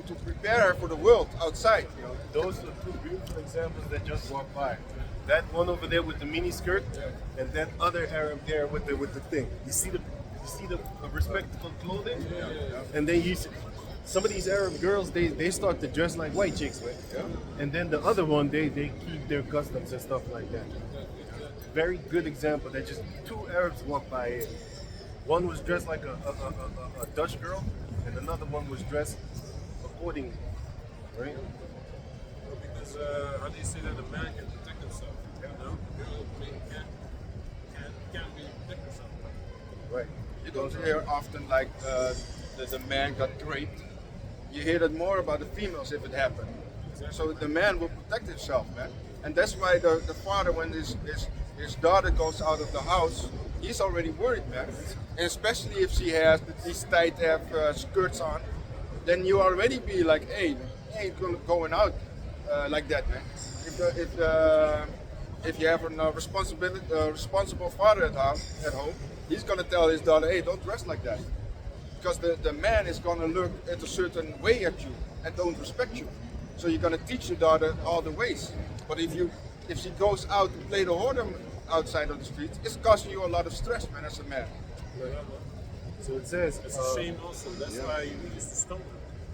to prepare her for the world outside. Those are two beautiful examples that just walked by. That one over there with the mini skirt, and that other Arab there with the thing. You see the respectable clothing, and then you see some of these Arab girls they start to dress like white chicks, right? And then the other one they keep their customs and stuff like that. Very good example. That just two Arabs walked by here. One was dressed like a Dutch girl, and another one was dressed accordingly, right? Because how do you say that a man can protect himself? You know, I mean, can't be protect himself. Right. You don't hear often like the man got raped. You hear that more about the females if it happened. So the man will protect himself, man. And that's why the father, when his daughter goes out of the house, he's already worried, man. And especially if she has these tight skirts on, then you already be like, hey, ain't going out like that, man. If you have a responsible father at home, he's gonna tell his daughter, hey, don't dress like that. Because the man is gonna look at a certain way at you and don't respect you. So you're gonna teach your daughter all the ways. But if she goes out to play the whoredom outside of the streets, it's causing you a lot of stress, man, as a man. So it says, It's a shame also. That's yeah. why we used to stone them.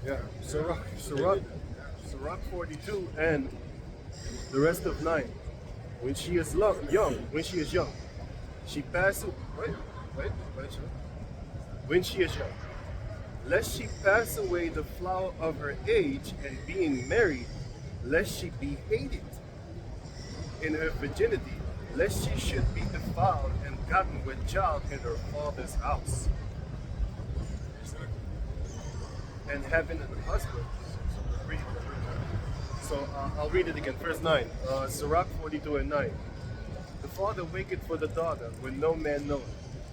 Yeah, Sirach 42 and the rest of 9. When she is young, she passes. Wait. When she is young, lest she pass away the flower of her age, and being married, lest she be hated in her virginity, lest she should be defiled and gotten with child in her father's house. And having a husband. So I'll read it again. Verse 9. Sirach 42 and 9. The father waketh for the daughter when no man knoweth,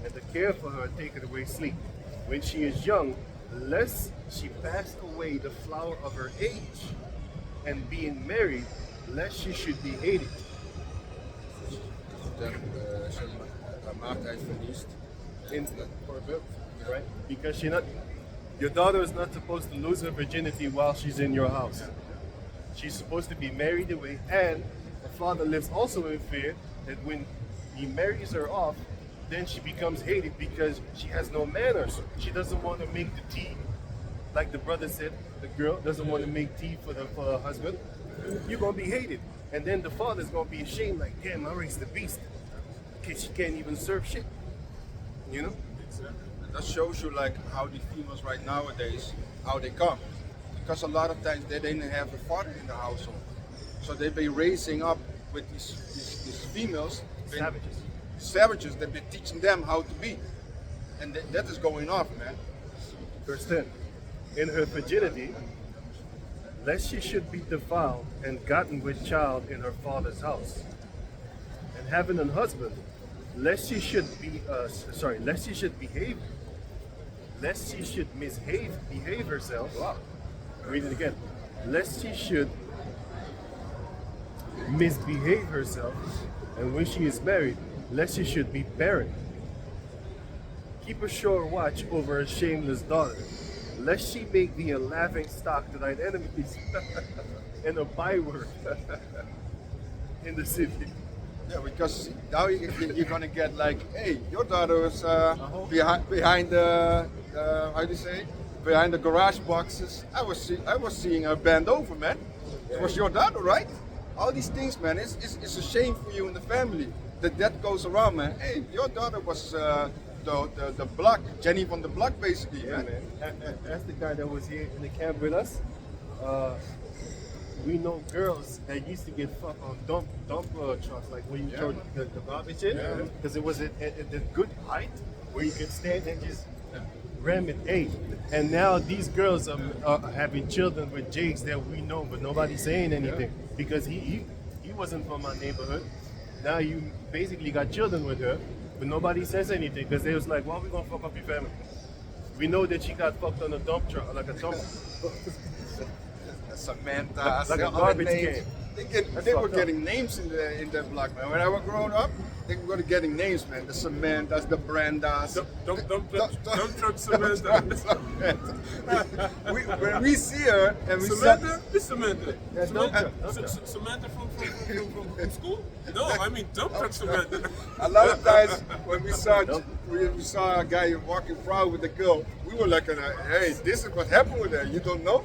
and the care for her taketh away sleep. When she is young, lest she pass away the flower of her age, and being married, lest she should be hated. Dan ze haar maagdheid verliest. In for a bit, right? Because your daughter is not supposed to lose her virginity while she's in your house. She's supposed to be married away, and the father lives also in fear that when he marries her off, then she becomes hated because she has no manners. She doesn't want to make the tea, like the brother said. The girl doesn't want to make tea for her husband. You're gonna be hated, and then the father's gonna be ashamed, like, damn, I raised the beast. She can't even serve shit. You know? That shows you like how the females right nowadays, how they come. Because a lot of times they didn't have a father in the household. So they've been raising up with these females. Savages that been teaching them how to be. And that is going off, man. Verse 10. In her virginity, lest she should be defiled and gotten with child in her father's house. And having an husband, lest she should behave herself. Wow. Read it again. Lest she should misbehave herself, and when she is married, lest she should be barren. Keep a sure watch over a shameless daughter, lest she make thee a laughing stock to thine enemies, and a byword in the city. Yeah, because now you're gonna get like, hey, your daughter was behind the how do you say? Behind the garage boxes. I was seeing her bend over, man. It was your daughter, right? All these things, man. It's a shame for you and the family that goes around, man. Hey, your daughter was the block, Jenny from the block, basically, Yeah, man. That's the guy that was here in the camp with us. We know girls that used to get fucked on dump trucks, like when you throw the garbage in, because it was at a good height where you could stand and just ram it. Hey, and now these girls are having children with Jakes that we know, but nobody's saying anything because he wasn't from our neighborhood. Now you basically got children with her, but nobody says anything because they was like, "Why are we gonna fuck up your family?" We know that she got fucked on a dump truck, like a dump. Samantha, like a other garbage names. can. They were getting names in the block, man. When I was growing up, they were getting names, man. The Samanthas, the Brandas. Don't truck Samantha. When we see her and we Samantha? It's Samantha. Yeah, Samantha, dump truck. Samantha from school? No, I mean dump truck Samantha. a lot of times when we saw a guy walking proud with a girl, we were like, hey, this is what happened with her. You don't know?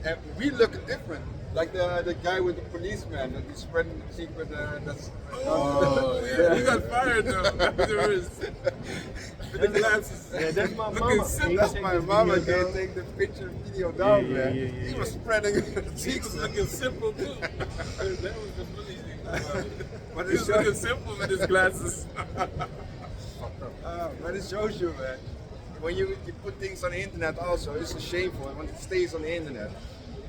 And we look different. Like the guy with the policeman and he's spreading the secret. That's Yeah. He got fired though. There is. With the glasses. Yeah, that's my Looking mama. simple. That's my mama. Video Can't down. take the picture video down, Yeah, man. yeah, He yeah. was spreading the He was cheeks. looking simple too. That was the funny thing about it. But He was it looking shows, simple with his glasses. but it shows you, man. When you put things on the internet also, it's a shameful when it stays on the internet.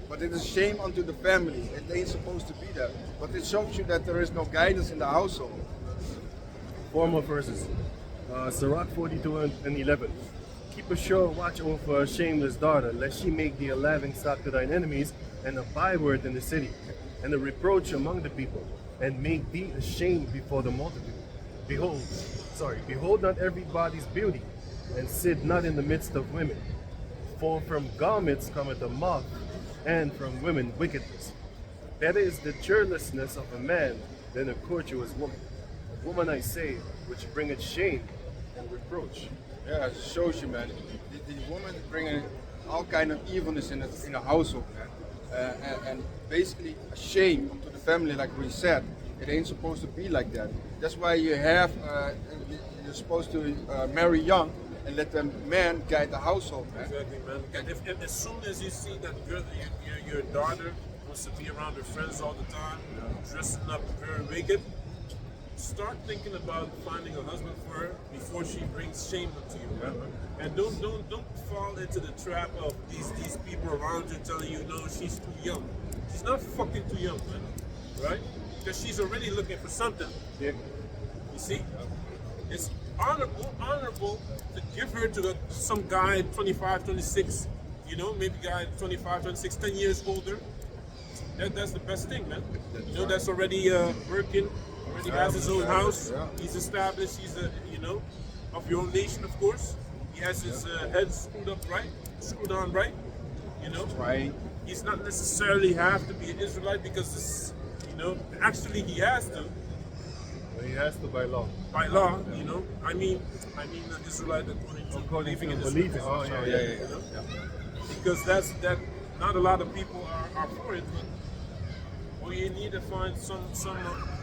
But it is a shame unto the family. It ain't supposed to be that. But it shows you that there is no guidance in the household. 4 more verses. Sirach 42 and 11. Keep a sure watch over a shameless daughter, lest she make thee a laughing stock to thine enemies, and a byword in the city, and a reproach among the people, and make thee ashamed before the multitude. Behold not everybody's beauty, and sit not in the midst of women. For from garments cometh a moth, and from women wickedness. Better is the churlessness of a man than a courteous woman. A woman, I say, which bringeth shame and reproach. Yeah, it shows you, man. The woman is bringing all kind of evilness in the household, man, and basically a shame to the family, like we said. It ain't supposed to be like that. That's why you have you're supposed to marry young and let the man guide the household, man. Exactly, man. And if as soon as you see that your daughter wants to be around her friends all the time, dressing up very wicked, start thinking about finding a husband for her before she brings shame into you, man. And don't fall into the trap of these people around you telling you no, she's too young. She's not fucking too young, man. Right? Because she's already looking for something. Yeah. You see? It's honorable to give her to some guy 25, 26, you know, maybe guy 25, 26, 10 years older. That's the best thing, man. You know, that's already working, already has his own house. He's established, he's of your own nation, of course. He has his head screwed on right, you know. Right. He's not necessarily have to be an Israelite because this, actually he has to. He has to by law. By law, you know. I mean an Israelite according to believing in Israel. Oh, yeah. You know? Because that not a lot of people are for it, but well, you need to find some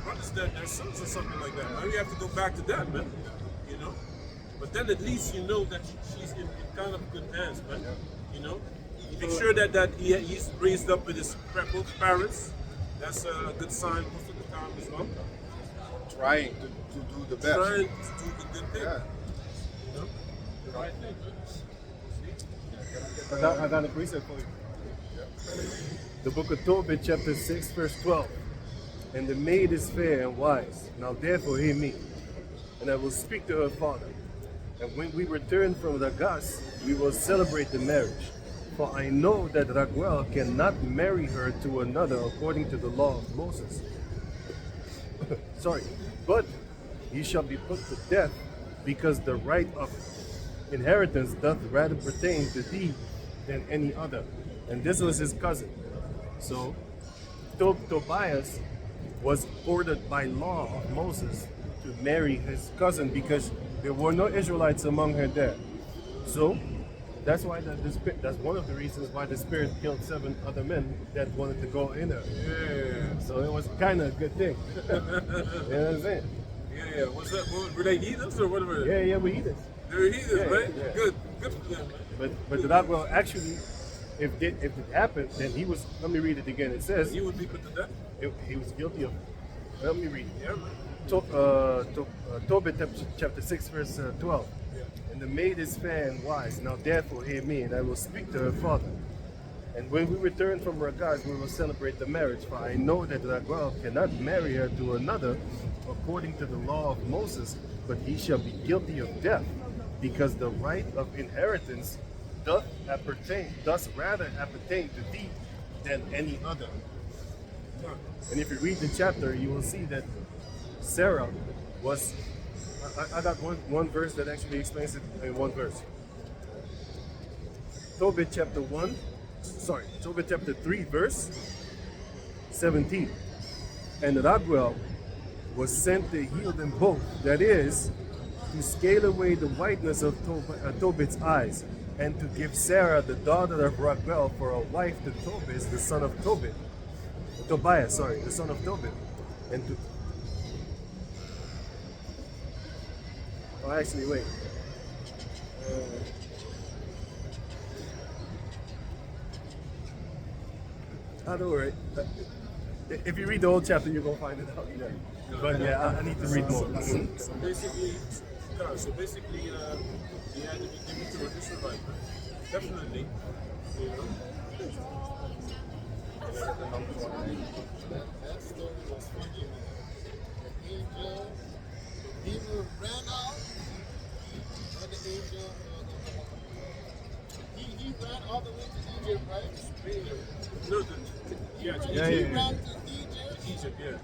brothers that their sons or something like that. Now you have to go back to that, man. You know. But then at least you know that she's in kind of good hands, man. You know. Make sure that he's raised up with his both parents. That's a good sign most of the time as well. Trying to do the best. Trying to do the good thing. Yeah. You know? The right thing, man. I got a precept for you. The book of Tobit, chapter 6, verse 12. And the maid is fair and wise. Now therefore hear me, and I will speak to her father. And when we return from Ragas, we will celebrate the marriage. For I know that Raguel cannot marry her to another according to the law of Moses. Sorry, but he shall be put to death, because the right of inheritance doth rather pertain to thee than any other. And this was his cousin. So Tobias was ordered by law of Moses to marry his cousin because there were no Israelites among her there. So that's why that's one of the reasons why the spirit killed 7 other men that wanted to go in her. Yeah. So it was kind of a good thing. You know what I'm saying? Yeah. What's that? Were they heathens or whatever? Yeah, we eat it. They were heathens, Yeah, right? yeah. Good for them, man. But that will actually, if it happened, then he was. Let me read it again. It says He would be put to death. he was guilty of. Let me read. Yeah, man. Tobit chapter 6 verse 12. Yeah. And the maid is fair and wise. Now therefore hear me, and I will speak to her father. And when we return from Ragas, we will celebrate the marriage. For I know that Raguel cannot marry her to another according to the law of Moses, but he shall be guilty of death, because the right of inheritance doth rather appertain to thee than any other. And if you read the chapter, you will see that Sarah was. I got one verse that actually explains it in one verse. Tobit chapter 3, verse 17. And Raguel was sent to heal them both, that is, to scale away the whiteness of Tobit's eyes, and to give Sarah, the daughter of Raguel, for a wife to Tobias, the son of Tobias, the son of Tobit. And to actually, wait. Don't worry. If you read the whole chapter, you're gonna find it out. Yeah. But yeah, I need to read more. So basically, he had to be given to an Israelite, man. Definitely. You know. That story was funny, man. The angel, the demon ran out, and the angel, he ran all the way to Egypt, right? No, He ran to Egypt. Egypt, yeah.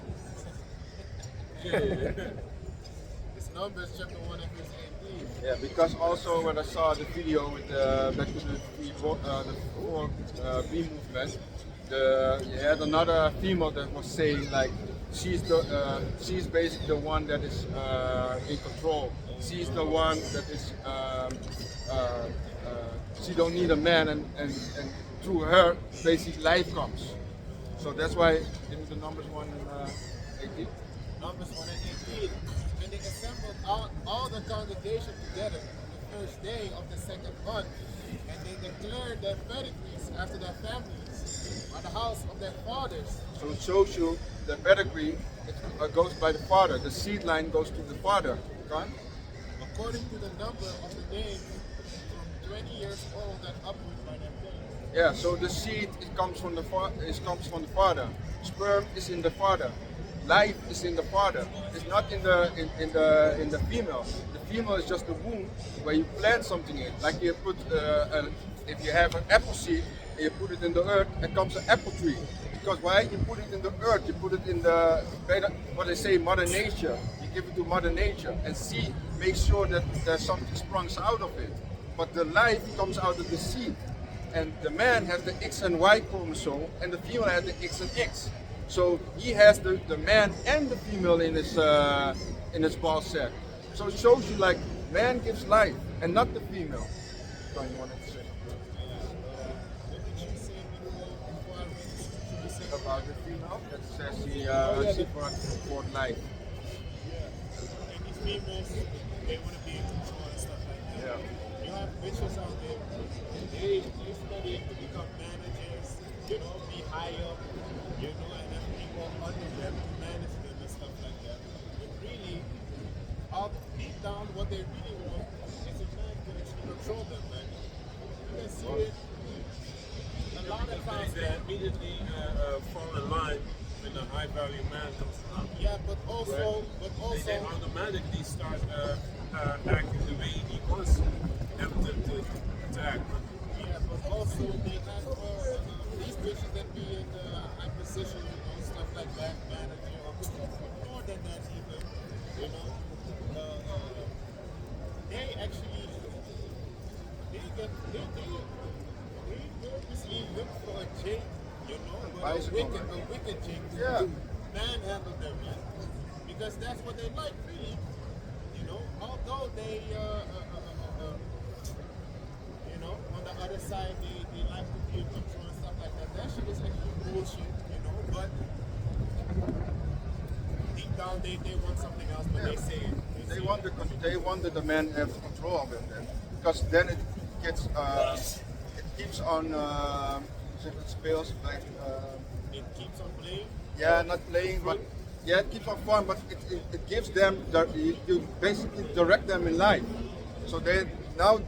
It's Numbers chapter 1 and verse 18. Yeah, because also when I saw the video with back to the 4B movement, you had another female that was saying like she's basically the one that is in control. She's the one that is she don't need a man, and through her, basically life comes. So that's why in the Numbers 1 and 18. Numbers 1 and 18. And they assembled all the congregation together the first day of the second month, and they declared their pedigrees after their families by the house of their fathers. So it shows you the pedigree, it goes by the father. The seed line goes to the father. Kan? According to the number of the names from 20 years old and upward by their parents. Yeah, so the seed it comes from the comes from the father. Sperm is in the father. Life is in the father. It's not in the female. The female is just the womb where you plant something in. Like you put if you have an apple seed and you put it in the earth, it comes an apple tree. Because why? You put it in the earth. You put it in the what they say, Mother Nature. You give it to Mother Nature and see, make sure that there's something springs out of it. But the life comes out of the seed. And the man has the X and Y chromosome, and the female has the X and X. So he has the man and the female in his ball sack. So it shows you like man gives life and not the female. Don't you want to say What did you say before I read the scripture? You said about the female? That says she brought forth life. and these females, they want to be in control and stuff like that. Yeah. You have bitches out there, they study to become managers, you know, be high up, you know, and have people under them to manage them and stuff like that. But really, all deep down, what they really want is a man to actually control them, man. You can see it a lot of times, They man. immediately fall in line when a high value man comes along. Yeah, but also, They automatically start acting the way he wants them to act. yeah, but also they have these bitches that be in high position, you know, stuff like that, manager or more than that even, you know. They actually they purposely look for a chick, you know, but a wicked chick to Yeah. manhandle them, man. Because that's what they like, really. You know, although they you know, on the other side, they like to be in control and stuff like that. That shit is actually bullshit, you know. But deep down, they want something else, but they say it. They want the man to have control of it then, because then it gets it keeps on it spills like It keeps on playing. yeah, not playing, but yeah, it keeps on fun, but it gives them you basically direct them in life. So they now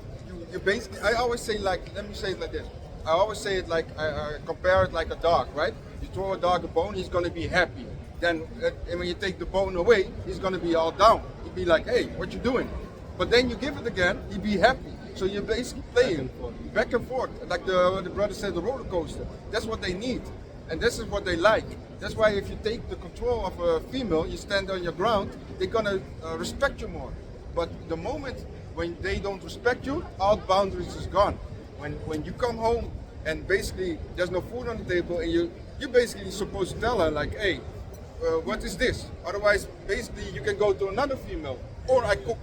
you basically I always say like, let me say it like this. I always say it like I compare it like a dog, right? You throw a dog a bone, he's gonna be happy. Then and when you take the bone away, he's gonna be all down. He'd be like, hey, what you doing? But then you give it again, he'd be happy. So you're basically playing back and forth, like the brother said, the roller coaster. That's what they need, and this is what they like. That's why if you take the control of a female, you stand on your ground, they're gonna respect you more. But the moment when they don't respect you, all boundaries is gone. When you come home and basically there's no food on the table, and you're basically supposed to tell her like, hey, what is this? Otherwise, basically you can go to another female, or I cook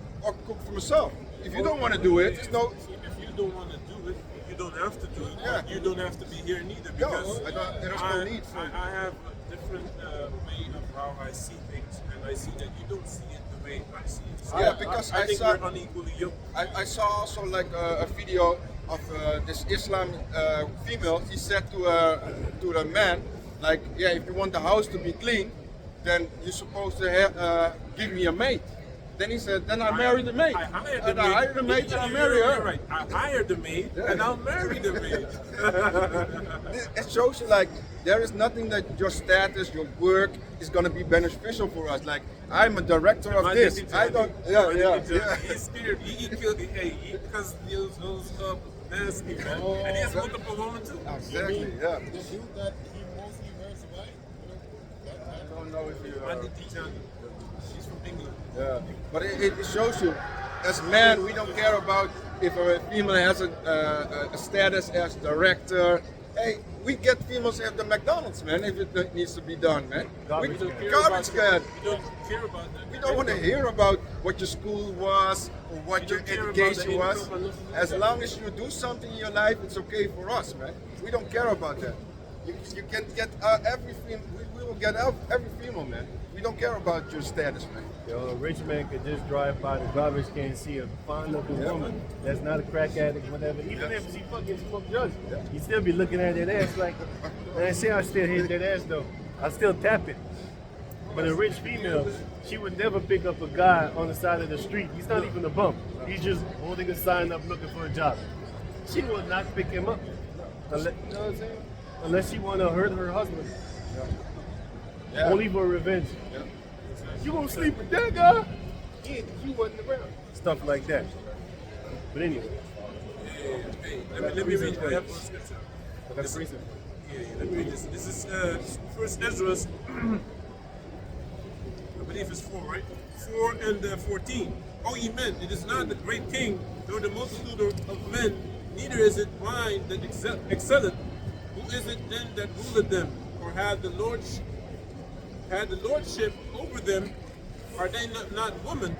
for myself. If you don't want to do it, it's no. If you don't want to do it, you don't have to do it. Yeah. You don't have to be here neither, because there's no need for it. I have a different way of how I see things, and I see that you don't see it the way I see it. So Yeah, because I think saw- we're unequally yoked. I saw also like a video of this Islam female. He said to the man, like, yeah, if you want the house to be clean, then you're supposed to give me a maid. Then he said, then I marry the maid. I hired And the maid. I hired the maid and I You're marry her. Right. I hired the maid, and I'll marry the maid. It shows you like there is nothing that your status, your work is gonna be beneficial for us. Like I'm a director of Man, this. it's I don't. Yeah. He's scared. He killed it. Hey, because those nasty, man. And he has multiple women too. Exactly. Yeah. The dude that he mostly wears white, you know, that I don't know if you. Mandy Tijani. She's from England. Yeah, but it shows you, as men, we don't care about if a female has a status as director. Hey, we get females at the McDonald's, man, if it needs to be done, man. Garbage We- can. Garbage can. We don't care about that. We don't want to hear about what your school was or what your don't care about education the was. income or nothing like As that. long as you do something in your life, it's okay for us, man. We don't care about that. You can get every female. We will get every female, man. We don't care about your status, man. Yo, a rich man could just drive by the garbage can, see a fine-looking woman that's not a crack addict, whatever. Even if she fucking smoked drugs, he still be looking at that ass like, man, say I still hit that ass though. I still tap it. But a rich female, she would never pick up a guy on the side of the street. He's not even a bum. He's just holding a sign up looking for a job. She will not pick him up. Unless, you know what I'm saying? Unless she want to hurt her husband. Yeah. Only for revenge. You gonna sleep with that guy? Yeah, 'cause you wasn't around. Stuff like that. But anyway, Hey, let me read. I have one scripture. I got a reason. Yeah, let me read this. This is First Ezra. I believe it's 4, right? 4 and 14. O ye men, it is not the great king, nor the multitude of men, neither is it wine that excelleth. Who is it then that ruleth them, or had the lordship over them? Are they not women?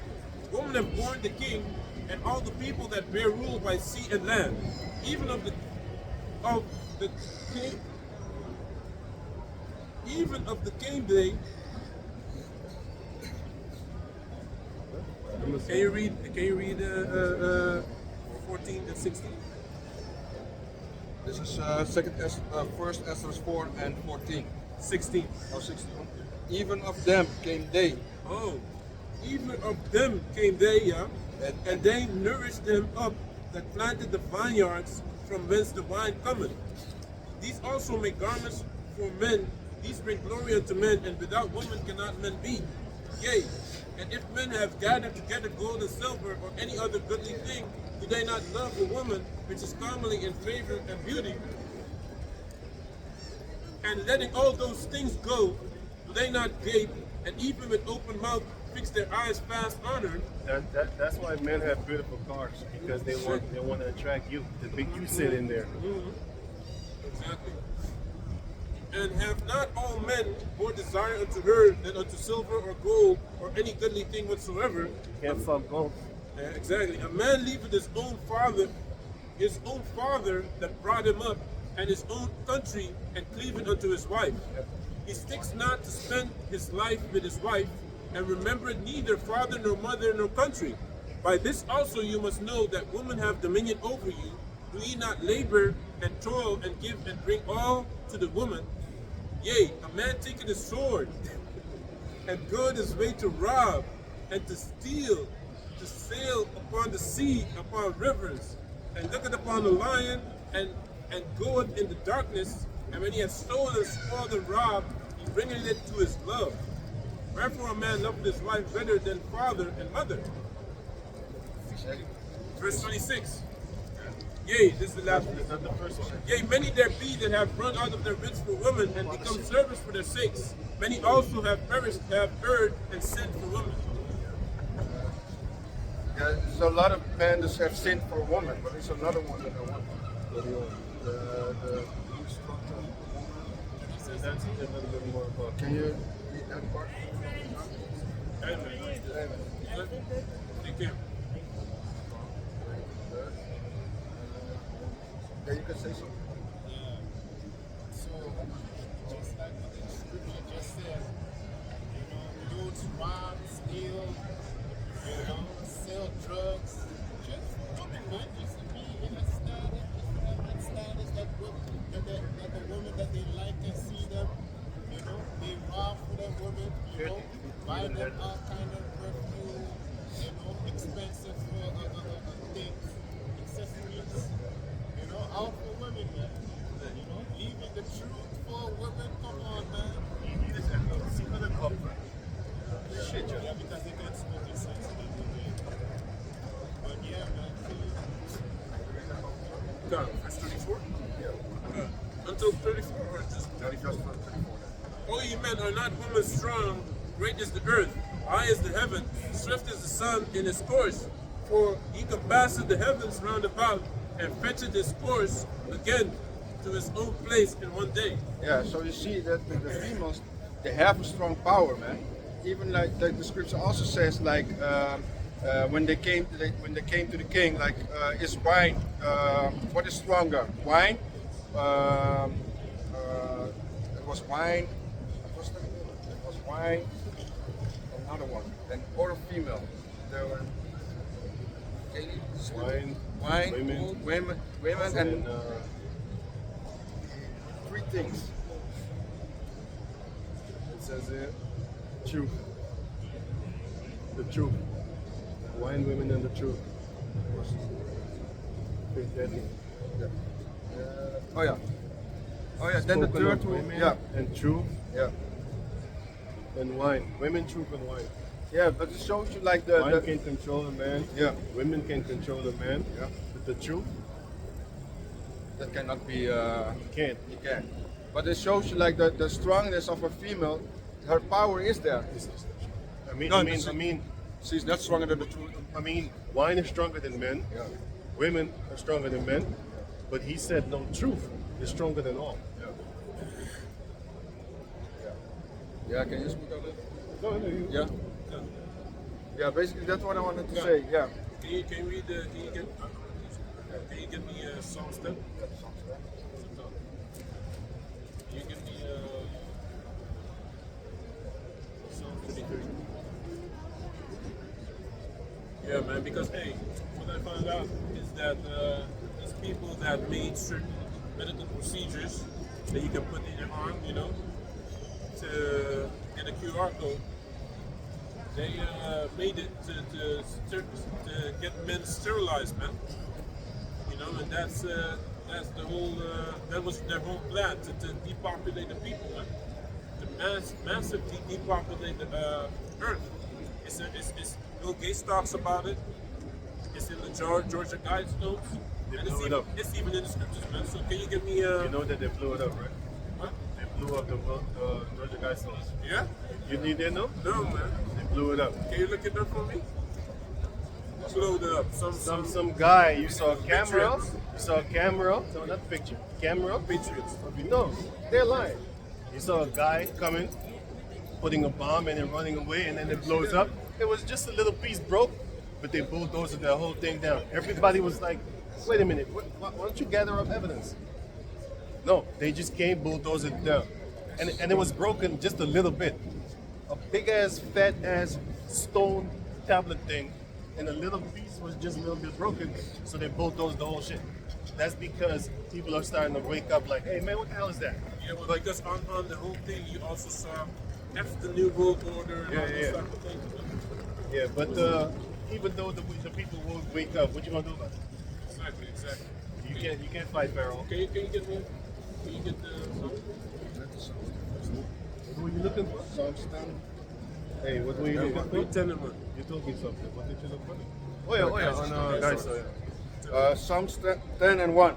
Women have borne the king, and all the people that bear rule by sea and land, even of the king, even of the king they. Can you read 14 and 16? This is First Ezra 4 and 14. 16. Oh, 16. Even of them came they. Oh, even of them came they, yeah, and they nourished them up that planted the vineyards from whence the wine cometh. These also make garments for men. These bring glory unto men, and without woman cannot men be. Yea, and if men have gathered together gold and silver or any other goodly thing, do they not love a woman which is commonly in favor and beauty? And letting all those things go, do they not gape, and even with open mouth fix their eyes fast on her? That's why men have beautiful cars, because they want to attract you, to make you sit in there. Exactly. And have not all men more desire unto her than unto silver or gold or any goodly thing whatsoever? Can't fuck gold. Exactly. A man leaveth his own father that brought him up, and his own country, and cleaveth unto his wife. He sticks not to spend his life with his wife, and remembereth neither father nor mother nor country. By this also you must know that women have dominion over you. Do ye not labor and toil and give and bring all to the woman? Yea, a man taketh his sword and goeth his way to rob and to steal, to sail upon the sea, upon rivers, and looketh upon the lion and goeth in the darkness, and when he hath stolen and spoiled and robbed, he bringeth it to his love. Wherefore a man loveth his wife better than father and mother. Verse 26. Yea, this is the last one. That's not the first one. Yea, many there be that have run out of their wits for women and become servants for their sakes. Many also have perished, have erred, and sinned for women. Yeah, there's a lot of men that have sinned for a woman, but there's another one that I want. The That's a little bit more about. Can you read that part? Take care. Yeah, you can say something. Yeah. So, just like what the scripture just said, dudes rob, steal, sell drugs, just women, man, just to be in a status, that the woman that they like and see them, they rob for that woman, buy them all kind of perfume, expensive things, accessories. All for women, man. Leaving the truth for women. Come on, man. See another couple. Shit, yeah, because they can't smoke in sex. But yeah, man. Done. Verse 34? Yeah. Until 34 or just 34? O ye men, are not women strong? Great is the earth, high is the heaven, swift is the sun in his course. For he compasseth the heavens round about, and fetcheth his course again to his own place in one day. Yeah, so you see that the females, they have a strong power, man. even like the scripture also says, like when they came to the king, like is wine, what is stronger, wine? It was wine. What was that? It was wine. Another one, then or female. There were Wine, wine, women, women, and and three things. it says here, truth. The truth. Wine, women, and the truth. Yeah. Oh yeah. Oh yeah. Then the Spoken third of one. women Yeah. and truth Yeah. and wine. Women, truth, and wine. Yeah. But it shows you like Wine the can control a man. yeah. Women can control a man. Yeah. But the truth, That cannot be. you can't. You can. But it shows you like the strongness of a female. Her power is there. I mean, No, I mean, She's not stronger than the truth. wine is stronger than men. Yeah. Women are stronger than men. But he said, no, truth is stronger than all. Yeah. Can you speak on it? No, you. Yeah. Yeah. Basically, that's what I wanted to say. Yeah. Can you read the? Can you give me Psalms 10? Can you give me Psalm 23? Yeah, man. Because hey, what I found out is that these people that made certain medical procedures that you can put in your arm, you know, to get a QR code. They made it to get men sterilized, man. You know, and that's the whole. That was their whole plan to depopulate the people, man. To massively depopulate the earth. It's Bill Gates talks about it. It's in the Georgia Guidestones. They And blew it up. it's even in the scriptures, man. So can you give me You know that they blew it up, right? what? They blew up the Georgia Guidestones. Yeah? You didn't know? No, man. They blew it up. Can you look it up for me? Blow it up. Some guy, you saw a camera, no, not picture, camera, Patriots. no, they're lying. You saw a guy coming, putting a bomb and then running away and then it blows up. It was just a little piece broke, but they bulldozed the whole thing down. Everybody was like, wait a minute, why don't you gather up evidence? No, they just came, bulldozed it down. And it was broken just a little bit. A big ass, fat ass stone tablet thing, and a little piece was just a little bit broken, so they bulldozed the whole shit. That's because people are starting to wake up like, hey man, what the hell is that? Yeah, well, because on the whole thing, you also saw F the New World Order and Yeah, all those yeah. type of things. Yeah, but even though the people won't wake up, what you gonna do about it? Exactly. You can't fight Pharaoh. Can you get me? Can you get the? What were you looking for? Psalms 10. Hey, what were you looking for? Read 10 and 1. You told me something. What did you look for? Oh yeah, on guys. Psalms 10 and 1.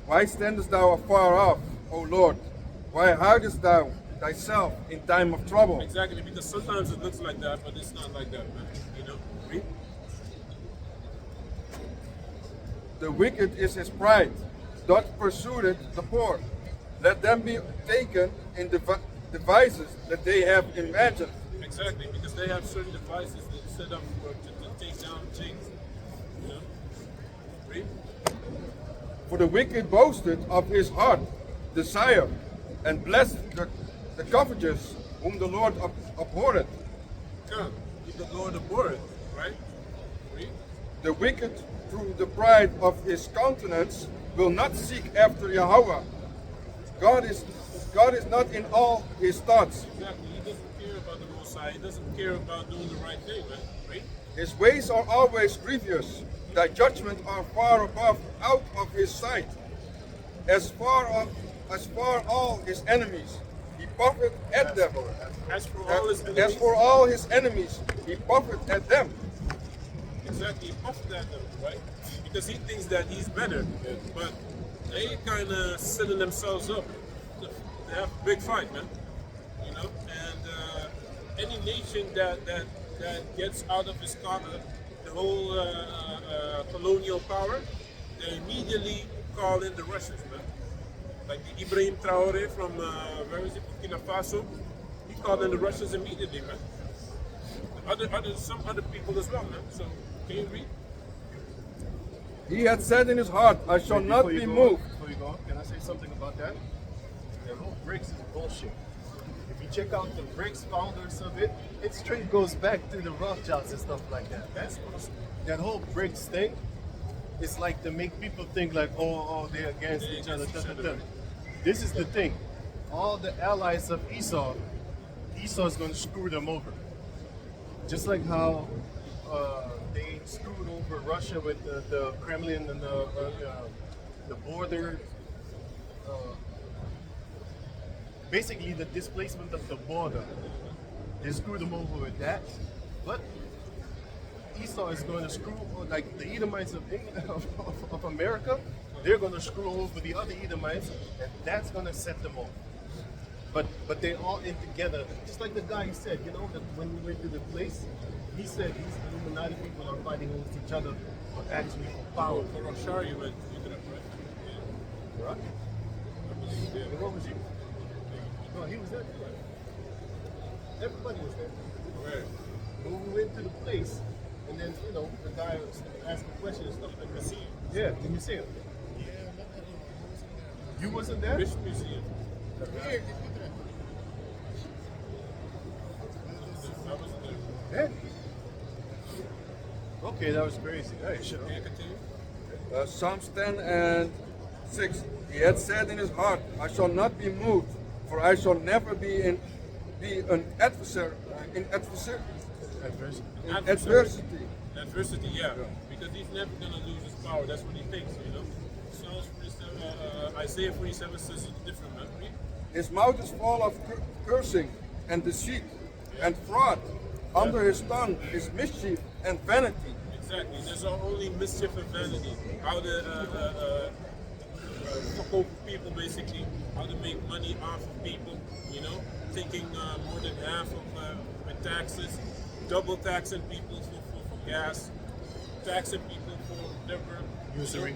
Why standest thou afar off, O Lord? Why hidest thou thyself in time of trouble? Exactly, because sometimes it looks like that, but it's not like that, man. You know? Read. The wicked is his pride, doth pursue the poor. Let them be taken in devices that they have imagined. Exactly, because they have certain devices that set up to take down things. You know? Read. For the wicked boasted of his heart, desire, and blessed the covetous, whom the Lord abhorreth. Come, the Lord abhorreth, right? Read. The wicked, through the pride of his countenance, will not seek after Yahweh. God is not in all his thoughts. Exactly, he doesn't care about the Most High. He doesn't care about doing the right thing, man. Read. His ways are always grievous. Thy judgments are far above, out of his sight. As far all his enemies, he puffeth at them. As for all his enemies, As for all his enemies, he puffeth at them. exactly, he puffed at them, right? Because he thinks that he's better, but they kind of setting themselves up to have a big fight, man. You know, and any nation that gets out of his corner, the whole colonial power, they immediately call in the Russians, man. Like the Ibrahim Traore from where is it, Burkina Faso? He called in the Russians immediately, man. some other people as well, man. So can you read? He had said in his heart, I shall Wait, not before you be go moved. on, Before you go on, can I say something about that? The whole BRICS is bullshit. If you check out the BRICS founders of it, it straight goes back to the Rothschilds and stuff like that. That whole BRICS thing is like to make people think like, oh, they're against each other. This is the thing. All the allies of Esau is going to screw them over. Just like how they screwed over Russia with the Kremlin and the border. Basically, the displacement of the border. They screwed them over with that. But Esau is going to screw, like the Edomites of America, they're going to screw over the other Edomites, and that's going to set them off. But they're all in together. Just like the guy said, you know, that when we went to the place, he said these Illuminati people are fighting against each other, but actually for power. For Roshar, you went look it up, right? Right? I believe you did. And what was he? No, he was there. Everybody was there. Right. When we went to the place, and then, you know, the guy was asking questions and stuff like that. Museum. Yeah, the museum. Yeah, not anyone. You wasn't there? Which museum? Here, get me there. I wasn't there. Yeah. Okay, that was crazy. Hey, shit. Can you continue? Psalms 10 and 6. He had said in his heart, I shall not be moved, for I shall never be an adversary in adversity. Adversity, yeah. Because he's never gonna lose his power. That's what he thinks, you know. Psalms 47, Isaiah 47 says it's different, man. Read. His mouth is full of cursing and deceit and fraud. Under his tongue is mischief and vanity. Exactly. There's only mischief and vanity. How to fuck over people, basically. How to make money off of people, you know. Taking more than half of taxes, double taxing people for gas, taxing people for whatever. Usury.